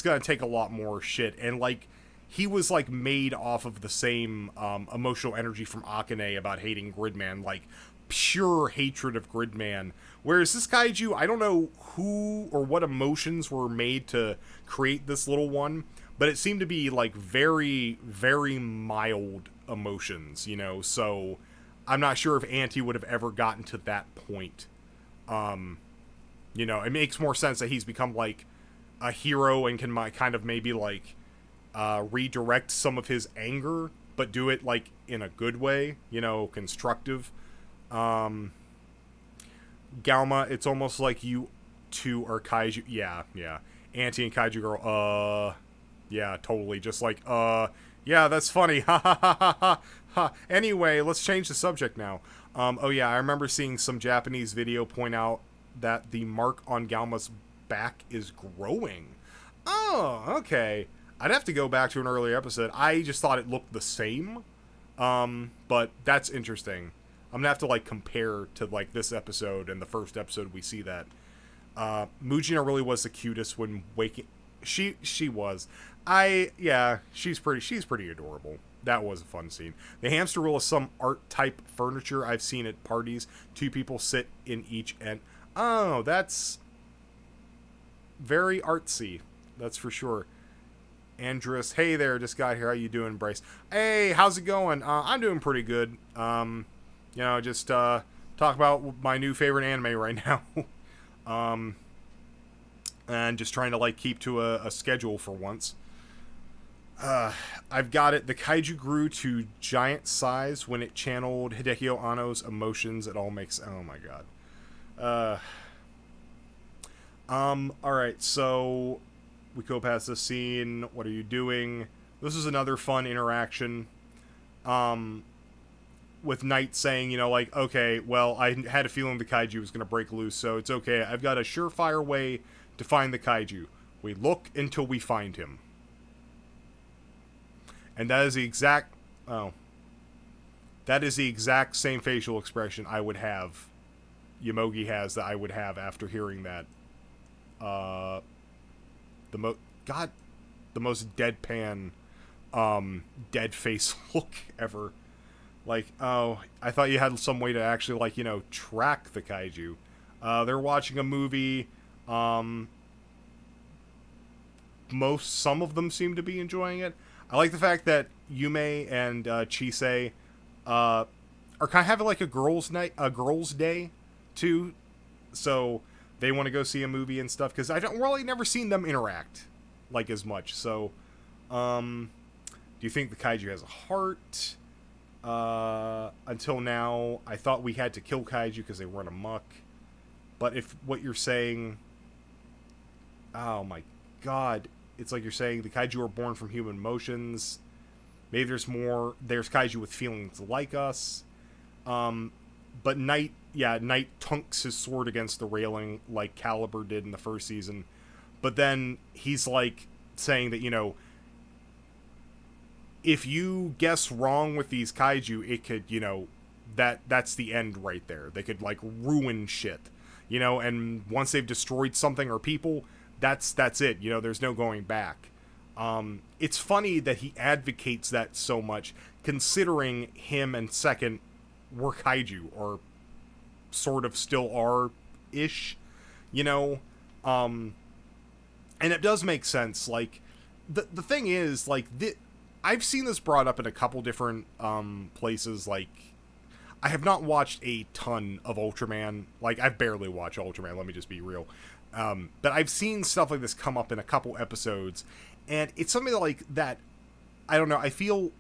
gonna take a lot more shit. And like, he was like made off of the same emotional energy from Akane about hating Gridman, like pure hatred of Gridman. Whereas this kaiju, I don't know who or what emotions were made to create this little one, but it seemed to be like very, very mild emotions, so I'm not sure if Auntie would have ever gotten to that point. It makes more sense that he's become like a hero and can kind of maybe like redirect some of his anger, but do it like in a good way, constructive. Galma, it's almost like you two are kaiju. Yeah. Auntie and Kaiju Girl, yeah, totally. Just like, yeah, that's funny. Ha ha ha ha ha ha. Anyway, let's change the subject now. Oh yeah, I remember seeing some Japanese video point out that the mark on Galma's back is growing. Oh, okay. I'd have to go back to an earlier episode. I just thought it looked the same. But that's interesting. I'm gonna have to like compare to like this episode and the first episode we see that. Mujina really was the cutest when waking. She was. She's pretty adorable. That was a fun scene. The hamster wheel is some art type furniture I've seen at parties. 2 people sit in each end. Oh, that's very artsy. That's for sure. Andrus, hey there, just got here. How you doing, Bryce? Hey, how's it going? I'm doing pretty good. Just talk about my new favorite anime right now. And just trying to like keep to a schedule for once. I've got it. The kaiju grew to giant size when it channeled Hideki Anno's emotions. It all makes... Oh my god. Alright, so... We go past this scene. What are you doing? This is another fun interaction. With Knight saying, like, okay, well, I had a feeling the kaiju was going to break loose, so it's okay. I've got a surefire way to find the kaiju. We look until we find him. And that is the exact... Oh. That is the exact same facial expression I would have... Yomogi has that I would have after hearing that. The most deadpan, dead face look ever. Like, oh, I thought you had some way to actually, like, track the kaiju. They're watching a movie. Some of them seem to be enjoying it. I like the fact that Yume and Chisei are kind of having like a girls' day, too. So they want to go see a movie and stuff, because I don't really never seen them interact like as much. So, do you think the kaiju has a heart? Until now, I thought we had to kill kaiju because they run amok. But if what you're saying, oh my god, it's like you're saying the kaiju are born from human emotions. Maybe there's kaiju with feelings like us. But Knight tunks his sword against the railing like Caliber did in the first season. But then he's like saying that, if you guess wrong with these kaiju, it could, that's the end right there. They could like ruin shit, and once they've destroyed something or people, that's it. There's no going back. It's funny that he advocates that so much, considering him and Second were kaiju, or sort of still are-ish, and it does make sense. Like, the thing is, like, I've seen this brought up in a couple different places. Like, I have not watched a ton of Ultraman. Like, I barely watch Ultraman, let me just be real. But I've seen stuff like this come up in a couple episodes, and it's something that I don't know, I feel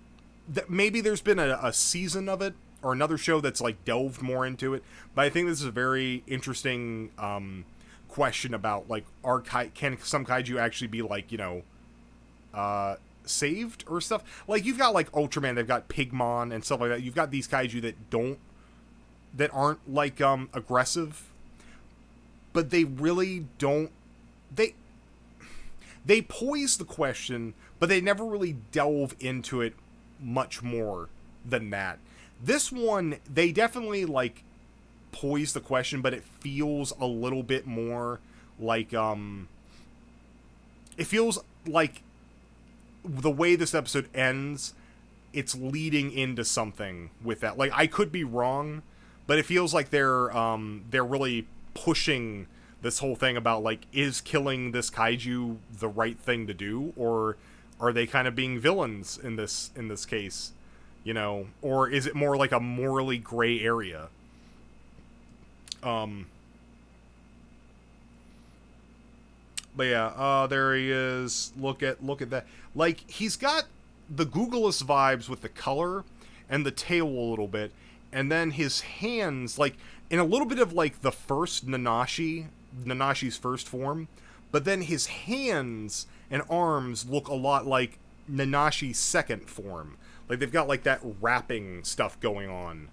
that maybe there's been a season of it, or another show that's like delved more into it, but I think this is a very interesting question about, like, can some kaiju actually be, like, saved or stuff? Like, you've got like Ultraman, they've got Pigmon and stuff like that. You've got these kaiju that aren't like aggressive, but they really don't. they pose the question, but they never really delve into it much more than that. This one, they definitely, like, pose the question, but it feels a little bit more like, it feels like the way this episode ends, it's leading into something with that. Like, I could be wrong, but it feels like they're really pushing this whole thing about, like, is killing this kaiju the right thing to do, or are they kind of being villains in this case, you know, or is it more like a morally gray area? But yeah, there he is. Look at that. Like, he's got the Googleist vibes with the color and the tail a little bit, and then his hands, like, in a little bit of, like, the first Nanashi's first form, but then his hands and arms look a lot like Nanashi's second form. Like, they've got, like, that wrapping stuff going on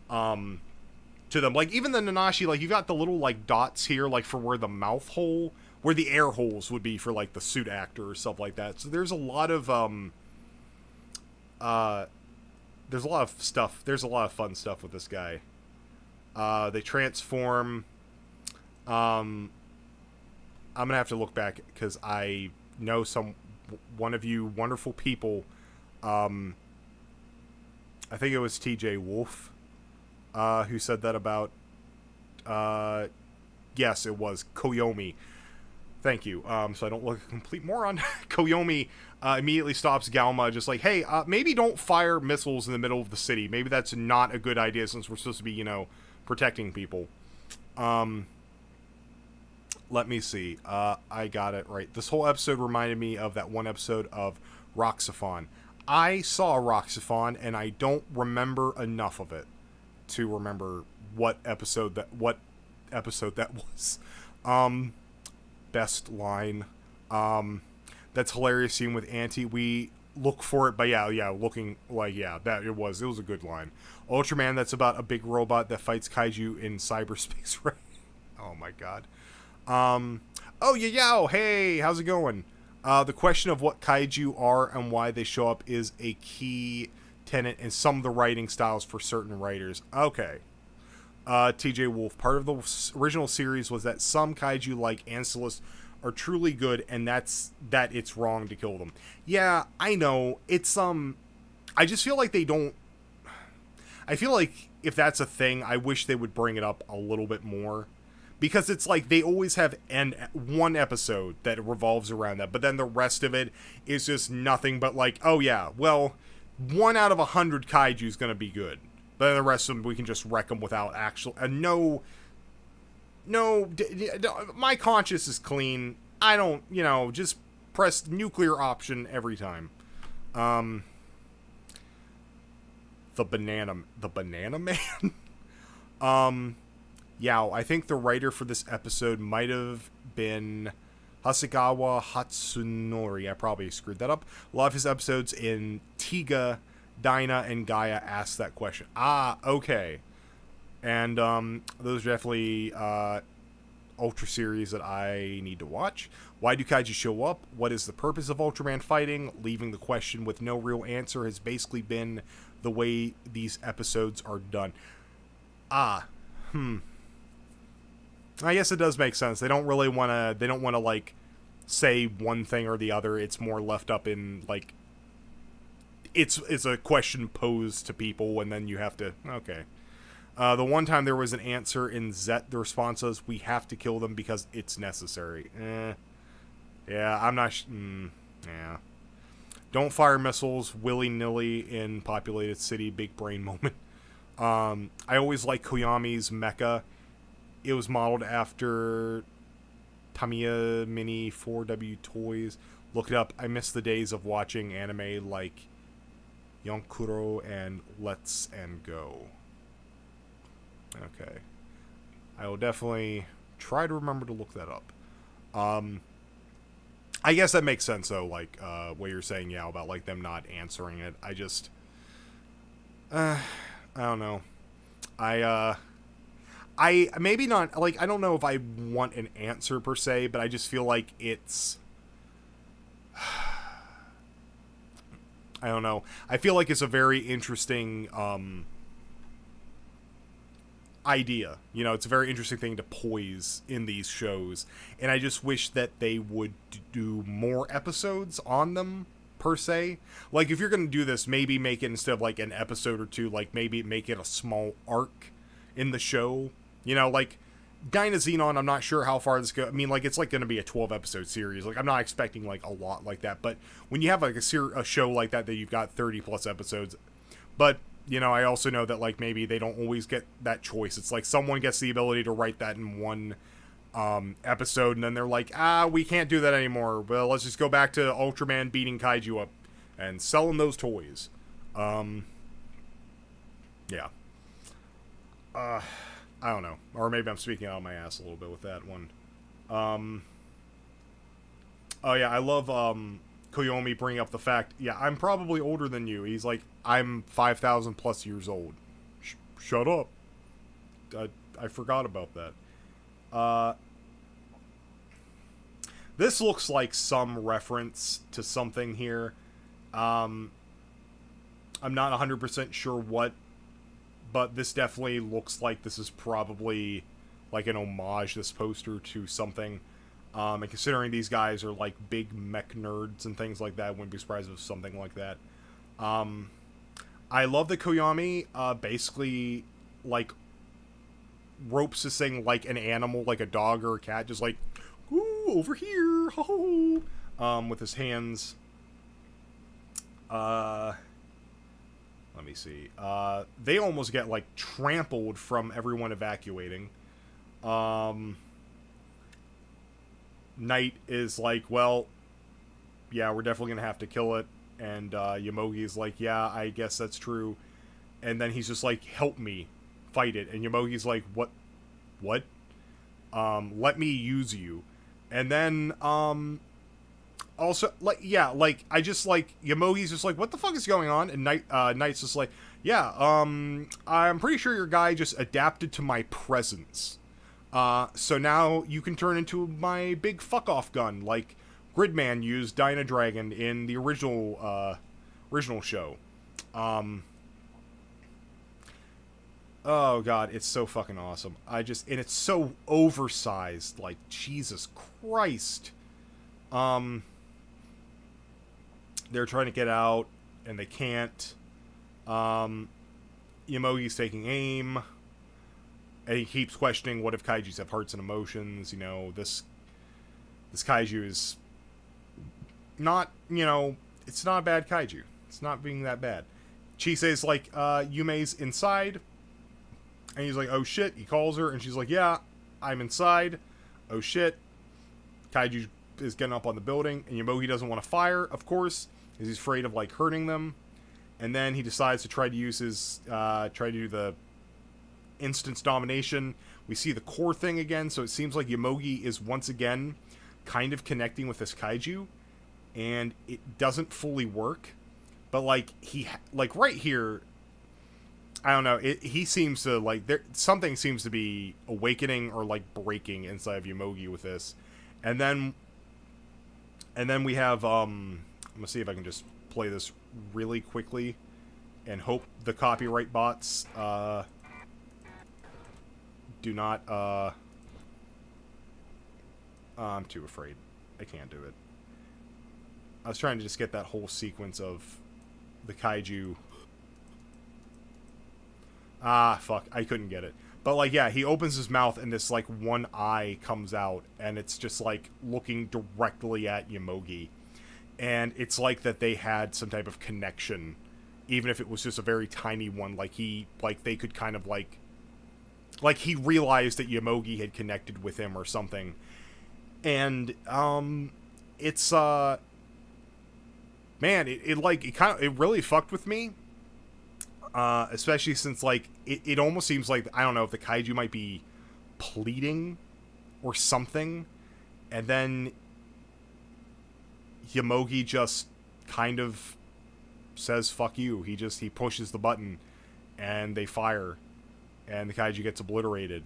to them. Like, even the Nanashi, like, you've got the little, like, dots here, like, for where the mouth hole, where the air holes would be for, like, the suit actor or stuff like that. So there's a lot of there's a lot of stuff. There's a lot of fun stuff with this guy. They transform. I'm gonna have to look back because I know one of you wonderful people. I think it was TJ Wolf who said that about. Yes, it was Koyomi. Thank you. So I don't look a complete moron. Koyomi immediately stops Galma, just like, hey, maybe don't fire missiles in the middle of the city. Maybe that's not a good idea since we're supposed to be, you know, protecting people. Let me see. I got it right. This whole episode reminded me of that one episode of Roxaphon. I saw Roxaphon, and I don't remember enough of it to remember what episode that was. Best line. That's hilarious scene with Auntie. We look for it, but yeah, looking like, yeah, that it was a good line. Ultraman, that's about a big robot that fights kaiju in cyberspace, right? Oh my god. Oh yeah, hey, how's it going? The question of what kaiju are and why they show up is a key tenet in some of the writing styles for certain writers. Okay. TJ Wolf, part of the original series was that some kaiju like Ancillus are truly good, and that it's wrong to kill them. Yeah, I know. It's I just feel like they don't. I feel like if that's a thing, I wish they would bring it up a little bit more, because it's like they always have one episode that revolves around that, but then the rest of it is just nothing but like, oh yeah, well, 1 out of 100 kaiju is gonna be good. But then the rest of them, we can just wreck them without actual... my conscience is clean. I don't, just press nuclear option every time. The banana man? Yeah, I think the writer for this episode might have been Hasegawa Hatsunori. I probably screwed that up. A lot of his episodes in Tiga, Dyna, and Gaia asked that question. Okay. And those are definitely Ultra series that I need to watch. Why do kaiju show up? What is the purpose of Ultraman fighting? Leaving the question with no real answer has basically been the way these episodes are done. I guess it does make sense. They don't want to like say one thing or the other. It's more left up in like it's a question posed to people, and then you have to, okay. The one time there was an answer in Zet, the response was, we have to kill them because it's necessary. Yeah, I'm not... yeah. Don't fire missiles willy-nilly in populated city, big brain moment. I always like Koyami's mecha. It was modeled after Tamiya Mini 4W toys. Look it up. I miss the days of watching anime like Yonkuro and Let's and Go. Okay. I will definitely try to remember to look that up. I guess that makes sense, though, like, what you're saying, yeah, about, like, them not answering it. I just... I don't know. I maybe not, like, I don't know if I want an answer, per se, but I just feel like it's... I don't know. I feel like it's a very interesting idea. You know, it's a very interesting thing to poise in these shows, and I just wish that they would do more episodes on them, per se. Like, if you're going to do this, maybe make it, instead of like an episode or two, like maybe make it a small arc in the show. You know, like Dynazenon, I'm not sure how far this goes. I mean, like, it's like going to be a 12 episode series. Like, I'm not expecting like a lot like that, but when you have like a show like that you've got 30 plus episodes, but you know, I also know that like maybe they don't always get that choice. It's like someone gets the ability to write that in one episode, and then they're like, we can't do that anymore. Well, let's just go back to Ultraman beating Kaiju up and selling those toys. Yeah. I don't know. Or maybe I'm speaking out of my ass a little bit with that one. Oh yeah, I love Koyomi bringing up the fact, yeah, I'm probably older than you. He's like, I'm 5,000 plus years old. Shut up. I forgot about that. This looks like some reference to something here. I'm not 100% sure what, but this definitely looks like this is probably like an homage, this poster, to something. And considering these guys are like big mech nerds and things like that, I wouldn't be surprised if it was something like that. I love that Koyomi basically like ropes this thing like an animal, like a dog or a cat, just like, ooh, over here, ho, with his hands. Let me see. They almost get like trampled from everyone evacuating. Knight is like, well, yeah, we're definitely gonna have to kill it. And Yomogi's like, yeah, I guess that's true. And then he's just like, help me fight it. And Yomogi's like, what? Let me use you. And then, also, like, yeah, like, I just, like, Yomogi's just like, what the fuck is going on? And Knight's just like, yeah, I'm pretty sure your guy just adapted to my presence. So now you can turn into my big fuck-off gun, like Gridman used Dynadragon in the original show. Oh god, it's so fucking awesome. And it's so oversized, like, Jesus Christ. They're trying to get out, and they can't. Yomogi's taking aim. And he keeps questioning, what if kaijus have hearts and emotions? You know, this kaiju is not, you know, it's not a bad kaiju. It's not being that bad. Chise's like, Yume's inside. And he's like, oh shit. He calls her, and she's like, yeah, I'm inside. Oh shit. Kaiju is getting up on the building, and Yomogi doesn't want to fire, of course, because he's afraid of, like, hurting them. And then he decides to try to use his, try to do the instance domination. We see the core thing again, so it seems like Yomogi is once again kind of connecting with this kaiju, and it doesn't fully work. But like like right here, I don't know. He seems to like something seems to be awakening or like breaking inside of Yomogi with this, and then we have I'm gonna see if I can just play this really quickly, and hope the copyright bots do not, I'm too afraid. I can't do it. I was trying to just get that whole sequence of the kaiju. Fuck. I couldn't get it. But, like, yeah, he opens his mouth and this, like, one eye comes out, and it's just, like, looking directly at Yomogi. And it's like that they had some type of connection, even if it was just a very tiny one. Like, they could kind of, like, he realized that Yomogi had connected with him or something. And, it's, man, it really fucked with me. Especially since, like, it almost seems like, I don't know, if the kaiju might be pleading or something. And then Yomogi just kind of says, fuck you. He pushes the button and they fire. And the kaiju gets obliterated.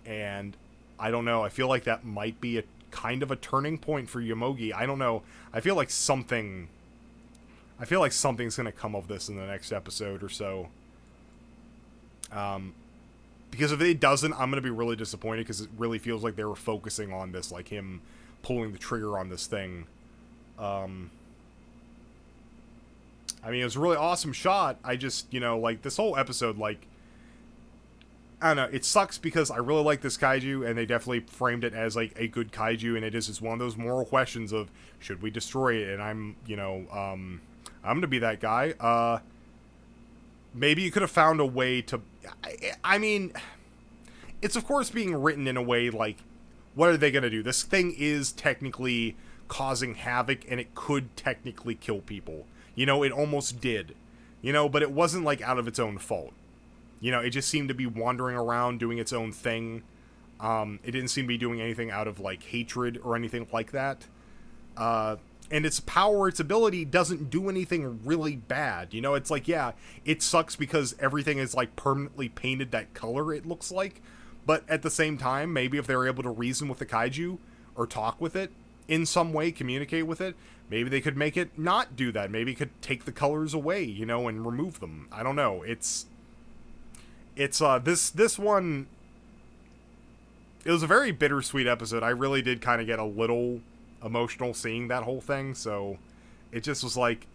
And I don't know. I feel like that might be a kind of a turning point for Yomogi. I don't know. I feel like something I feel like something's gonna come of this in the next episode or so. Because if it doesn't, I'm gonna be really disappointed because it really feels like they were focusing on this, like him pulling the trigger on this thing. I mean, it was a really awesome shot. I just, like, this whole episode, like, I don't know, it sucks because I really like this kaiju, and they definitely framed it as, like, a good kaiju, and it is just one of those moral questions of, should we destroy it? And I'm gonna be that guy. Maybe you could have found a way to... I mean, it's of course being written in a way, like, what are they gonna do? This thing is technically causing havoc, and it could technically kill people. It almost did. But it wasn't, like, out of its own fault. It just seemed to be wandering around doing its own thing. It didn't seem to be doing anything out of, like, hatred or anything like that. And its power, its ability, doesn't do anything really bad. It's like, yeah, it sucks because everything is, like, permanently painted that color, it looks like. But at the same time, maybe if they were able to reason with the kaiju, or talk with it, in some way, communicate with it, maybe they could make it not do that. Maybe it could take the colors away, and remove them. I don't know. It's this one, it was a very bittersweet episode. I really did kind of get a little emotional seeing that whole thing, so it just was like,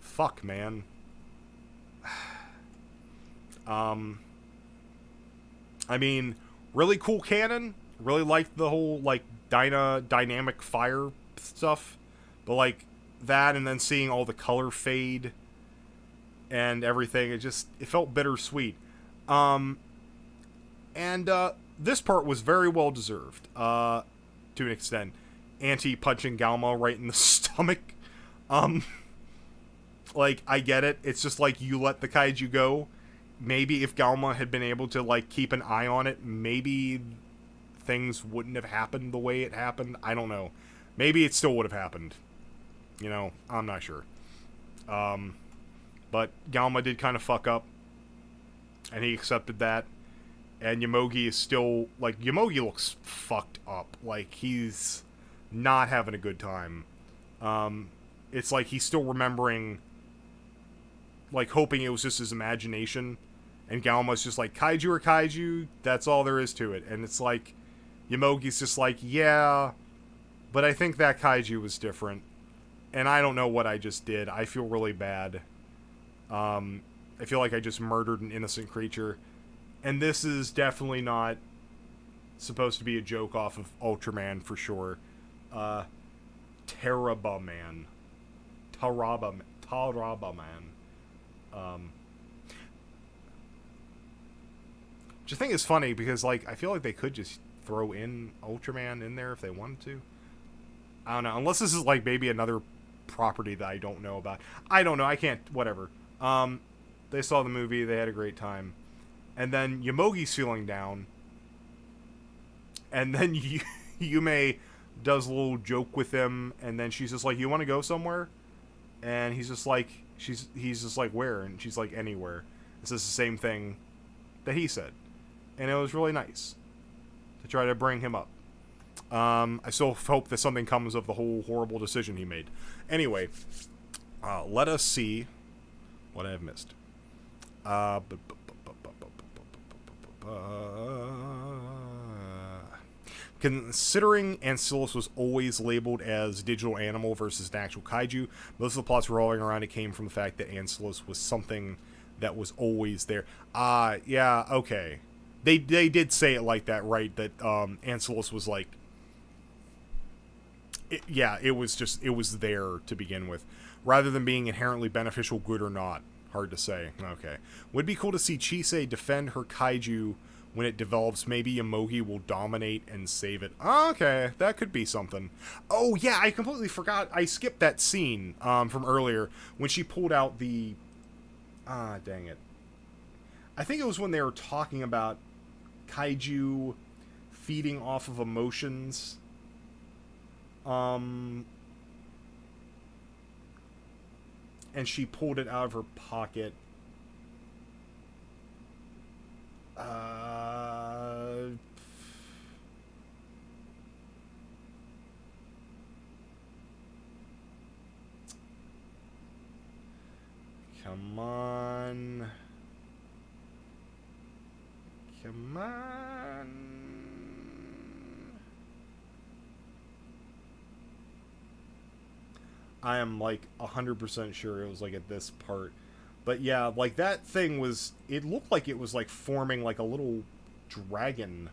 fuck, man. I mean, really cool cannon. Really liked the whole, like, dynamic fire stuff. But, like, that and then seeing all the color fade and everything, it felt bittersweet. This part was very well deserved, to an extent. Anti-punching Galma right in the stomach. Like, I get it. It's just like, you let the kaiju go. Maybe if Galma had been able to, like, keep an eye on it, maybe things wouldn't have happened the way it happened. I don't know. Maybe it still would have happened. I'm not sure. But Galma did kind of fuck up. And he accepted that. And Yomogi is still, like, Yomogi looks fucked up. Like, he's not having a good time. It's like he's still remembering, like, hoping it was just his imagination. And Galma's just like, kaiju or kaiju, that's all there is to it. And it's like, Yomogi's just like, yeah, but I think that kaiju was different. And I don't know what I just did. I feel really bad. I feel like I just murdered an innocent creature. And this is definitely not supposed to be a joke off of Ultraman for sure. Tarabaman. Which I think is funny because, like, I feel like they could just throw in Ultraman in there if they wanted to. I don't know. Unless this is, like, maybe another property that I don't know about. I don't know. I can't. Whatever. They saw the movie. They had a great time. And then Yomogi's feeling down. And then Yume does a little joke with him. And then she's just like, you want to go somewhere? And he's just like, he's just like, where? And she's like, anywhere. This is the same thing that he said. And it was really nice to try to bring him up. I still hope that something comes of the whole horrible decision he made. Anyway, let us see what I have missed. Considering Ancillus was always labeled as digital animal versus an actual kaiju, most of the plots revolving around it came from the fact that Ancillus was something that was always there. Yeah, okay. They did say it like that, right? That Ancillus was like, it was there to begin with, rather than being inherently beneficial, good or not. Hard to say. Okay. Would be cool to see Chisei defend her kaiju when it develops. Maybe Yomogi will dominate and save it. Okay, that could be something. Oh yeah, I completely forgot. I skipped that scene from earlier when she pulled out the... dang it. I think it was when they were talking about kaiju feeding off of emotions. And she pulled it out of her pocket. Come on. Come on. I am like 100% sure it was like at this part. But yeah, like that thing was, it looked like it was like forming like a little dragon.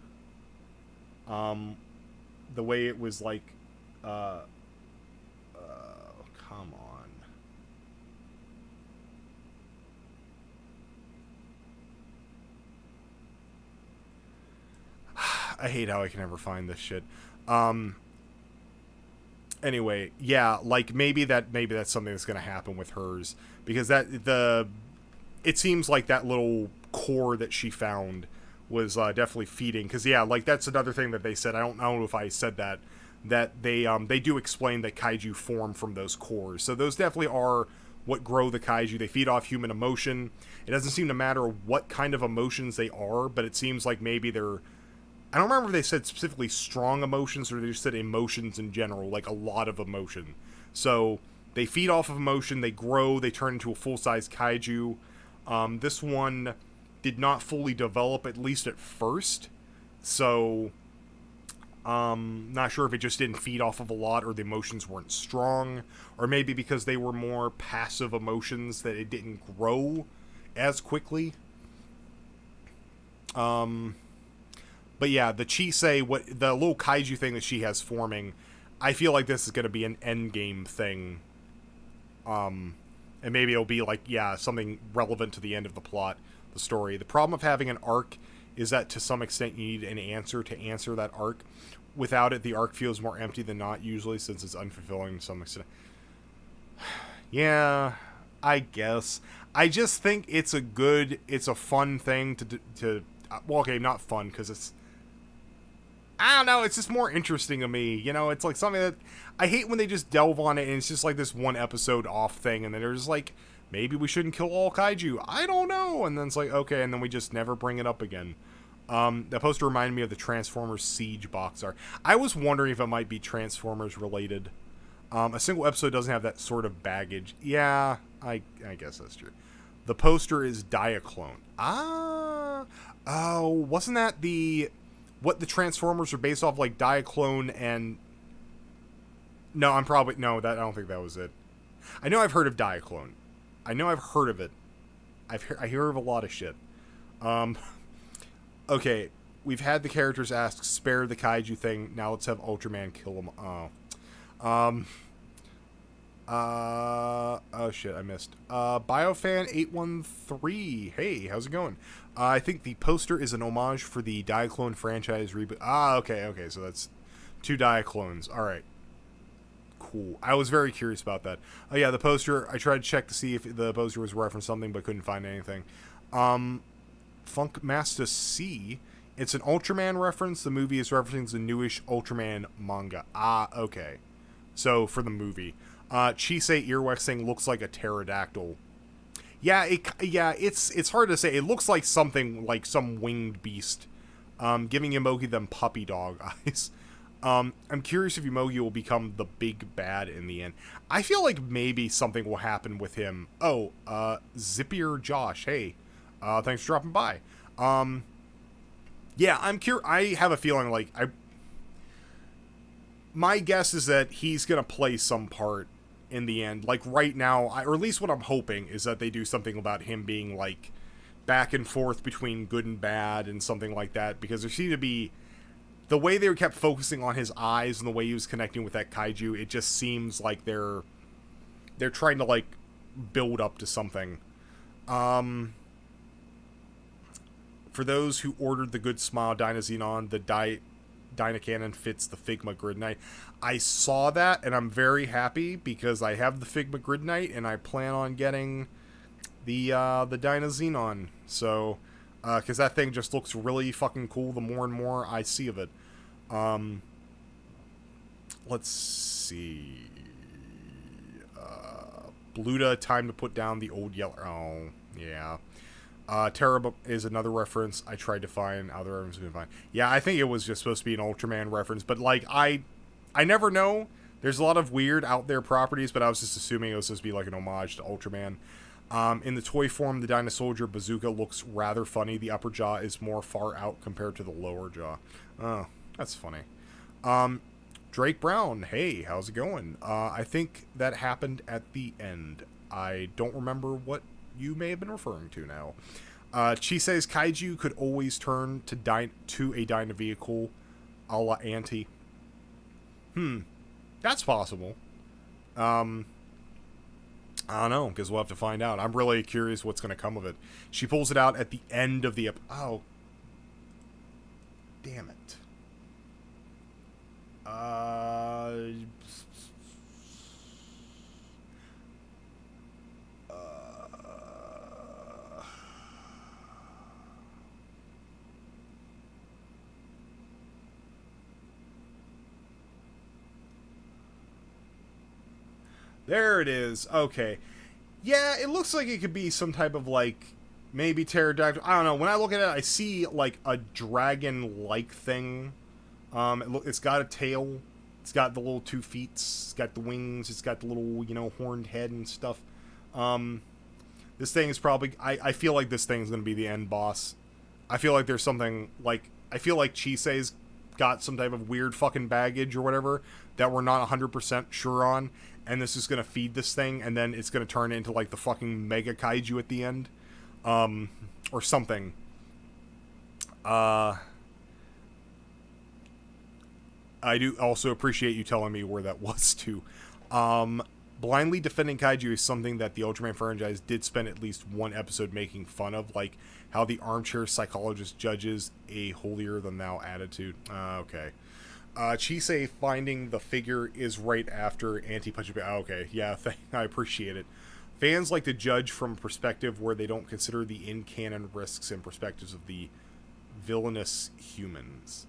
The way it was like, uh, come on. I hate how I can never find this shit. Anyway, yeah, like maybe that's something that's going to happen with hers, because it seems like that little core that she found was definitely feeding, because yeah, like that's another thing that they said. I don't know if I said that they do explain that kaiju form from those cores, so those definitely are what grow the kaiju. They feed off human emotion. It doesn't seem to matter what kind of emotions they are, but it seems like maybe they're, I don't remember if they said specifically strong emotions or they just said emotions in general, like a lot of emotion. So they feed off of emotion, they grow, they turn into a full-size kaiju. This one did not fully develop, at least at first. So, not sure if it just didn't feed off of a lot or the emotions weren't strong. Or maybe because they were more passive emotions that it didn't grow as quickly. But yeah, the Chisei, the little kaiju thing that she has forming, I feel like this is going to be an endgame thing. And maybe it'll be like, yeah, something relevant to the end of the plot, the story. The problem of having an arc is that to some extent you need an answer to answer that arc. Without it, the arc feels more empty than not usually, since it's unfulfilling to some extent. Yeah, I guess. I just think it's a fun thing to well, okay, not fun, because it's, I don't know, it's just more interesting to me. You know, it's like something that I hate when they just delve on it and it's just like this one episode off thing, and then they're just like, maybe we shouldn't kill all kaiju. I don't know. And then it's like, okay, and then we just never bring it up again. That poster reminded me of the Transformers Siege box art. I was wondering if it might be Transformers related. A single episode doesn't have that sort of baggage. Yeah, I guess that's true. The poster is Diaclone. Oh, wasn't that what the Transformers are based off, like Diaclone and... No, I don't think that was it. I know I've heard of Diaclone. I know I've heard of it. I hear of a lot of shit. Okay, we've had the characters ask, spare the kaiju thing, now let's have Ultraman kill them. Oh shit, I missed. Biofan813, hey, how's it going? I think the poster is an homage for the Diaclone franchise reboot. Okay, so that's 2 Diaclones. Alright. Cool. I was very curious about that. Oh yeah, the poster, I tried to check to see if the poster was referenced something, but couldn't find anything. Funk Master C, it's an Ultraman reference. The movie is referencing the newish Ultraman manga. Okay. So, for the movie. Chisei earwax thing looks like a pterodactyl. Yeah, it's hard to say. It looks like something, like some winged beast. Giving Yomogi them puppy dog eyes. I'm curious if Yomogi will become the big bad in the end. I feel like maybe something will happen with him. Oh, Zippier Josh, hey. Thanks for dropping by. Yeah, I'm curious. I have a feeling like my guess is that he's gonna play some part in the end. Like right now, or at least what I'm hoping is that they do something about him being like back and forth between good and bad and something like that, because there seemed to be the way they kept focusing on his eyes and the way he was connecting with that kaiju. It just seems like they're trying to like build up to something. For those who ordered the Good Smile Dynazenon, the Dynacannon fits the Figma Grid Knight. I saw that, and I'm very happy because I have the Figma Grid Knight, and I plan on getting the Dynazenon. So, because that thing just looks really fucking cool the more and more I see of it. Let's see. Bluta, time to put down the old yeller. Oh, yeah. Terra is another reference I tried to find. Other references couldn't find. Yeah, I think it was just supposed to be an Ultraman reference, but like I never know. There's a lot of weird out there properties, but I was just assuming it was supposed to be like an homage to Ultraman. In the toy form, the Dinosoldier bazooka looks rather funny. The upper jaw is more far out compared to the lower jaw. Oh, that's funny. Drake Brown, hey, how's it going? I think that happened at the end. I don't remember what you may have been referring to now. Chise's Kaiju could always turn to a Dyna vehicle a la Anti. That's possible. I don't know, because we'll have to find out. I'm really curious what's going to come of it. She pulls it out at the end of the oh. Damn it. There it is. Okay. Yeah, it looks like it could be some type of, like, maybe pterodactyl. I don't know. When I look at it, I see, like, a dragon-like thing. It's got a tail. It's got the little 2 feet. It's got the wings. It's got the little, horned head and stuff. This thing is probably... I feel like this thing's going to be the end boss. I feel like there's something, like... I feel like Chise's got some type of weird fucking baggage or whatever that we're not 100% sure on. And this is going to feed this thing, and then it's going to turn into, like, the fucking Mega Kaiju at the end. Or something. I do also appreciate you telling me where that was, too. Blindly defending Kaiju is something that the Ultraman franchise did spend at least one episode making fun of, like how the armchair psychologist judges a holier-than-thou attitude. Okay. Chise finding the figure is right after Anti-Punch. Okay, yeah, I appreciate it. Fans like to judge from a perspective where they don't consider the in-canon risks and perspectives of the villainous humans.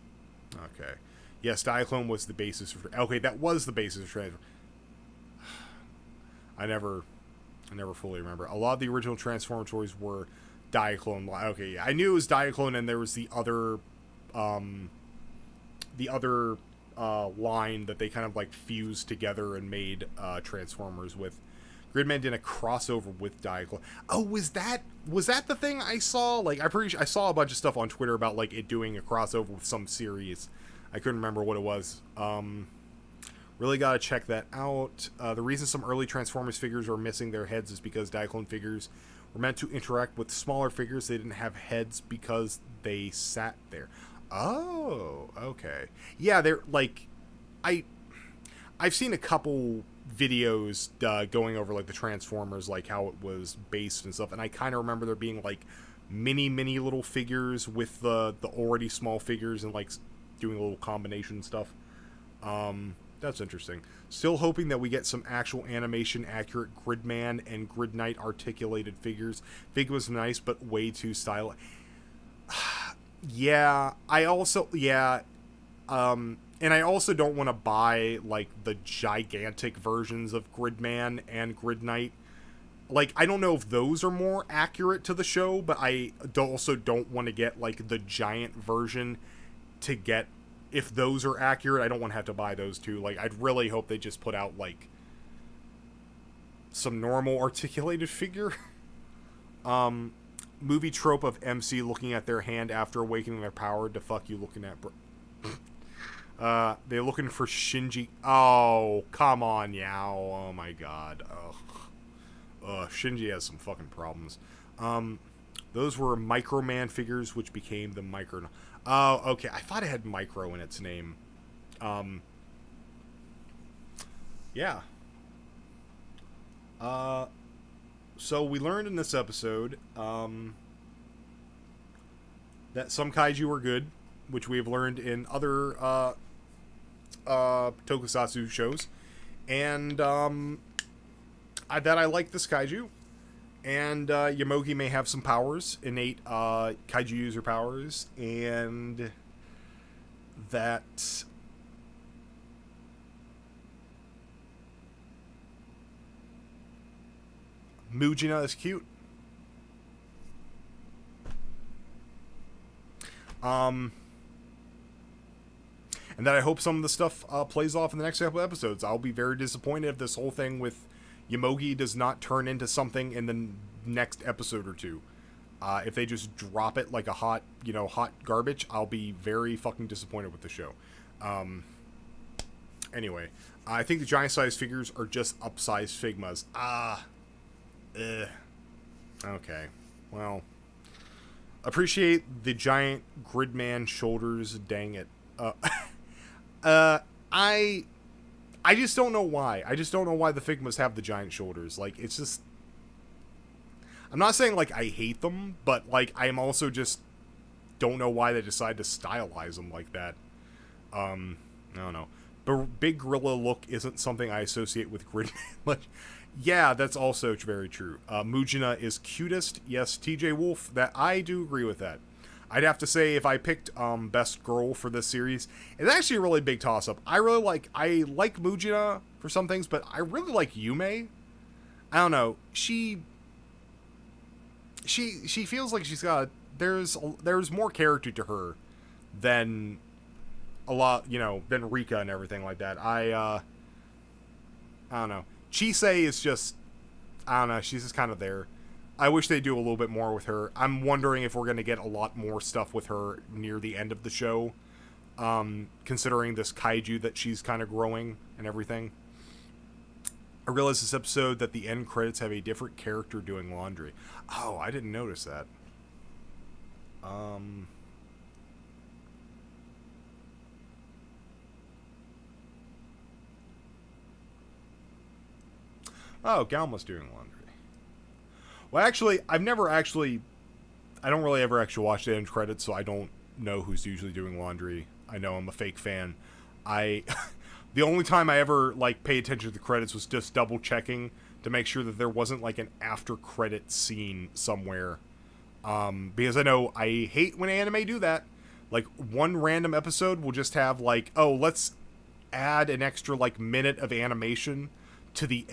Okay. Yes, Diaclone was the basis for... Okay, that was the basis for... I never fully remember. A lot of the original Transformer toys were Diaclone. Okay, I knew it was Diaclone, and there was the other... line that they kind of like fused together and made Transformers with. Gridman did a crossover with Diaclone. Oh, was that the thing I saw? Like, I saw a bunch of stuff on Twitter about like it doing a crossover with some series. I couldn't remember what it was. Really gotta check that out. The reason some early Transformers figures are missing their heads is because Diaclone figures were meant to interact with smaller figures. They didn't have heads because they sat there. Oh, okay. Yeah, they're like, I've seen a couple videos going over like the Transformers, like how it was based and stuff, and I kind of remember there being like mini little figures with the already small figures and like doing a little combination stuff. That's interesting. Still hoping that we get some actual animation accurate Gridman and Grid Knight articulated figures. Fig was nice, but way too stylish. Yeah, I also don't want to buy like the gigantic versions of Gridman and Grid Knight. Like, I don't know if those are more accurate to the show, but I also don't want to get like the giant version to get, if those are accurate, I don't want to have to buy those too. Like, I'd really hope they just put out like some normal articulated figure. Movie trope of MC looking at their hand after awakening their power. To fuck you looking at, bro? They're looking for Shinji. Oh, come on, Yao. Oh my god. Shinji has some fucking problems. Those were Microman figures, which became the Micro. Oh, okay. I thought it had Micro in its name. Yeah. So we learned in this episode that some kaiju are good, which we have learned in other tokusatsu shows, and that I like this kaiju, and Yamogi may have some powers, innate kaiju user powers, and that Mujina is cute. And that I hope some of the stuff plays off in the next couple episodes. I'll be very disappointed if this whole thing with Yomogi does not turn into something in the next episode or two. If they just drop it like a hot garbage, I'll be very fucking disappointed with the show. Anyway, I think the giant size figures are just upsized Figmas. Okay, well, appreciate the giant Gridman shoulders. Dang it. I just don't know why. I just don't know why the Figmas have the giant shoulders. Like, it's just... I'm not saying, like, I hate them, but, like, I'm also just don't know why they decide to stylize them like that. I don't know. But big gorilla look isn't something I associate with Gridman. Like, yeah, that's also very true. Mujina is cutest. Yes, TJ Wolf, that I do agree with that. I'd have to say, if I picked best girl for this series, it's actually a really big toss-up. I like Mujina for some things, but I really like Yume. I don't know. She feels like she's got... There's more character to her than a lot, than Rika and everything like that. I don't know. Chisei is just... I don't know. She's just kind of there. I wish they'd do a little bit more with her. I'm wondering if we're going to get a lot more stuff with her near the end of the show, considering this kaiju that she's kind of growing and everything. I realized this episode that the end credits have a different character doing laundry. Oh, I didn't notice that. Oh, Galma's doing laundry. Well, actually, I don't really ever actually watch the end credits, so I don't know who's usually doing laundry. I know I'm a fake fan. The only time I ever, pay attention to the credits was just double checking to make sure that there wasn't, an after credit scene somewhere. Because I know I hate when anime do that. One random episode will just have, oh, let's add an extra, minute of animation to the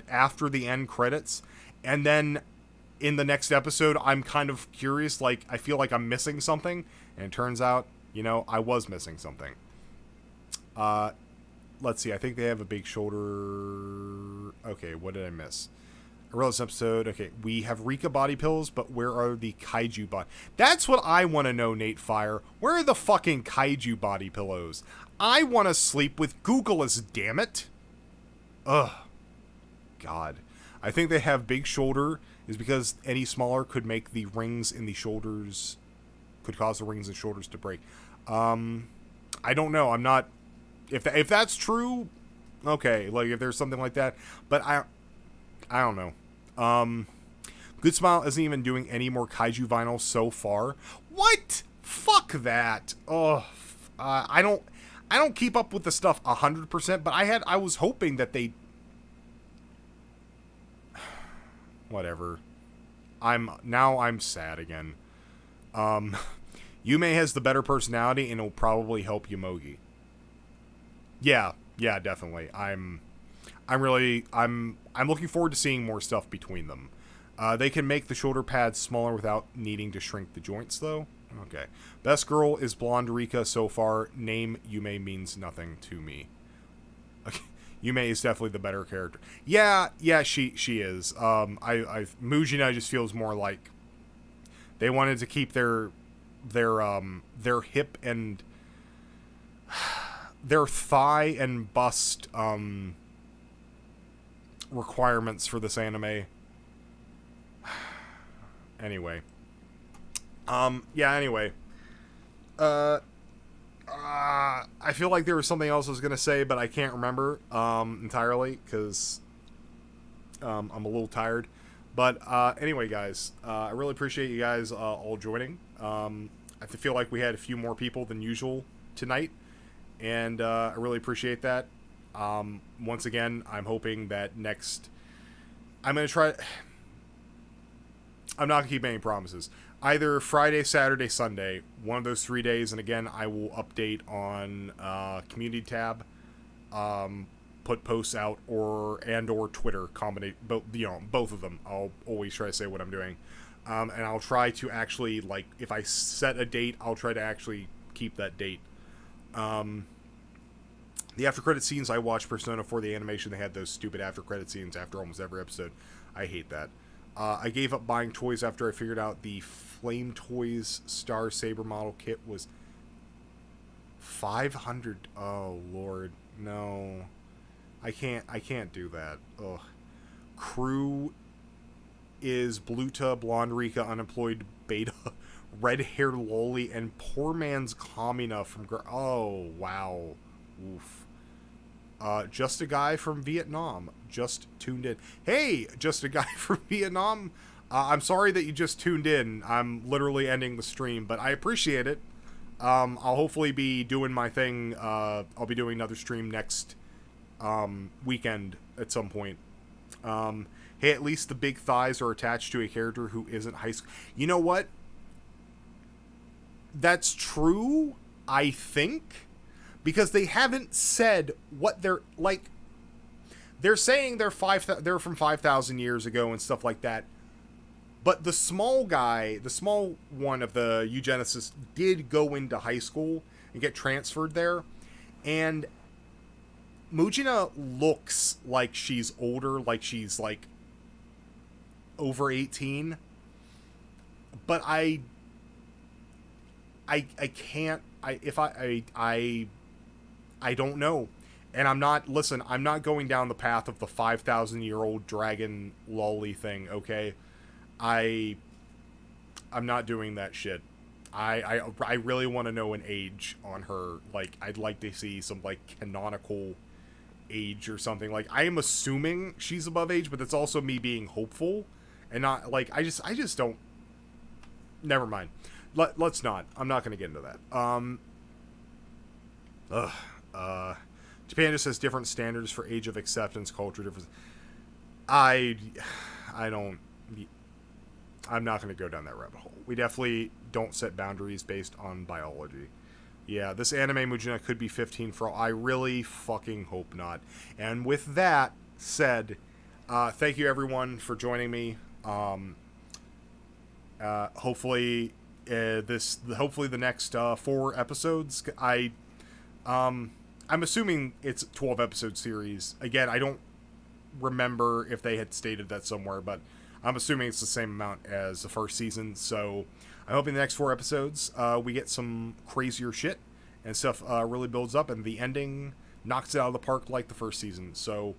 after the end credits. And then in the next episode, I'm kind of curious, I feel like I'm missing something. And it turns out, I was missing something. Let's see, I think they have a big shoulder... Okay, what did I miss? I realized this episode... Okay, we have Rika body pillows, but where are the Kaiju body... That's what I want to know, Nate Fire. Where are the fucking Kaiju body pillows? I want to sleep with Googleus, damn it! Ugh. God. I think they have big shoulder is because any smaller could make the rings in the shoulders... Could cause the rings and shoulders to break. I don't know. I'm not... If that's true, okay. If there's something like that. But I don't know. Good Smile isn't even doing any more Kaiju vinyl so far. What? Fuck that. Oh, I don't keep up with the stuff 100%, but I was hoping that they... Whatever. I'm sad again. Yume has the better personality and it'll probably help Yomogi. Yeah, definitely. I'm looking forward to seeing more stuff between them. They can make the shoulder pads smaller without needing to shrink the joints, though. Okay. Best girl is blonde Rika so far. Name Yume means nothing to me. Okay. Yume is definitely the better character. Yeah, she is. Mujina just feels more like they wanted to keep their hip and their thigh and bust requirements for this anime. Anyway. Anyway. I feel like there was something else I was going to say, but I can't remember entirely because I'm a little tired. But anyway, guys, I really appreciate you guys all joining. I feel like we had a few more people than usual tonight, and I really appreciate that. Once again, I'm hoping that next... I'm going to try... I'm not going to keep any promises. Either Friday, Saturday, Sunday, one of those 3 days, and again, I will update on community tab, put posts out, or Twitter, both of them. I'll always try to say what I'm doing. And I'll try to actually, if I set a date, I'll try to actually keep that date. The after credit scenes, I watched Persona 4, the animation. They had those stupid after credit scenes after almost every episode. I hate that. I gave up buying toys after I figured out the Flame Toys Star Saber model kit was 500. Oh Lord, no. I can't do that. Ugh. Crew is Bluta, Blonde Rika, Unemployed Beta, Red Hair Loli, and Poor Man's Kamina from... Oh, wow. Oof. Just a guy from Vietnam. Just tuned in. Hey, just a guy from Vietnam. I'm sorry that you just tuned in. I'm literally ending the stream, but I appreciate it. I'll hopefully be doing my thing. I'll be doing another stream next weekend at some point. Hey, at least the big thighs are attached to a character who isn't high school. You know what? That's true, I think. Because they haven't said what they're like. They're saying they're from 5,000 years ago and stuff like that. But the small guy, the small one of the eugenicists, did go into high school and get transferred there. And Mujina looks like she's older, like she's like over 18. But I can't. I don't know. And I'm not going down the path of the 5,000-year-old dragon lolly thing, okay? I'm not doing that shit. I really want to know an age on her. Like, I'd like to see some, like, canonical age or something. Like, I am assuming she's above age, but it's also me being hopeful. And not, like, I just don't... Never mind. Let's not. I'm not going to get into that. Japan just has different standards for age of acceptance, culture difference. I'm not going to go down that rabbit hole. We definitely don't set boundaries based on biology. Yeah, this anime Mujina could be 15 for all. I really fucking hope not. And with that said, thank you everyone for joining me. Hopefully the next 4 episodes. I'm assuming it's a 12 episode series. Again, I don't remember if they had stated that somewhere, but I'm assuming it's the same amount as the first season. So I'm hoping the next 4 episodes we get some crazier shit and stuff really builds up, and the ending knocks it out of the park like the first season. So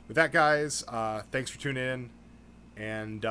with that, guys, thanks for tuning in, and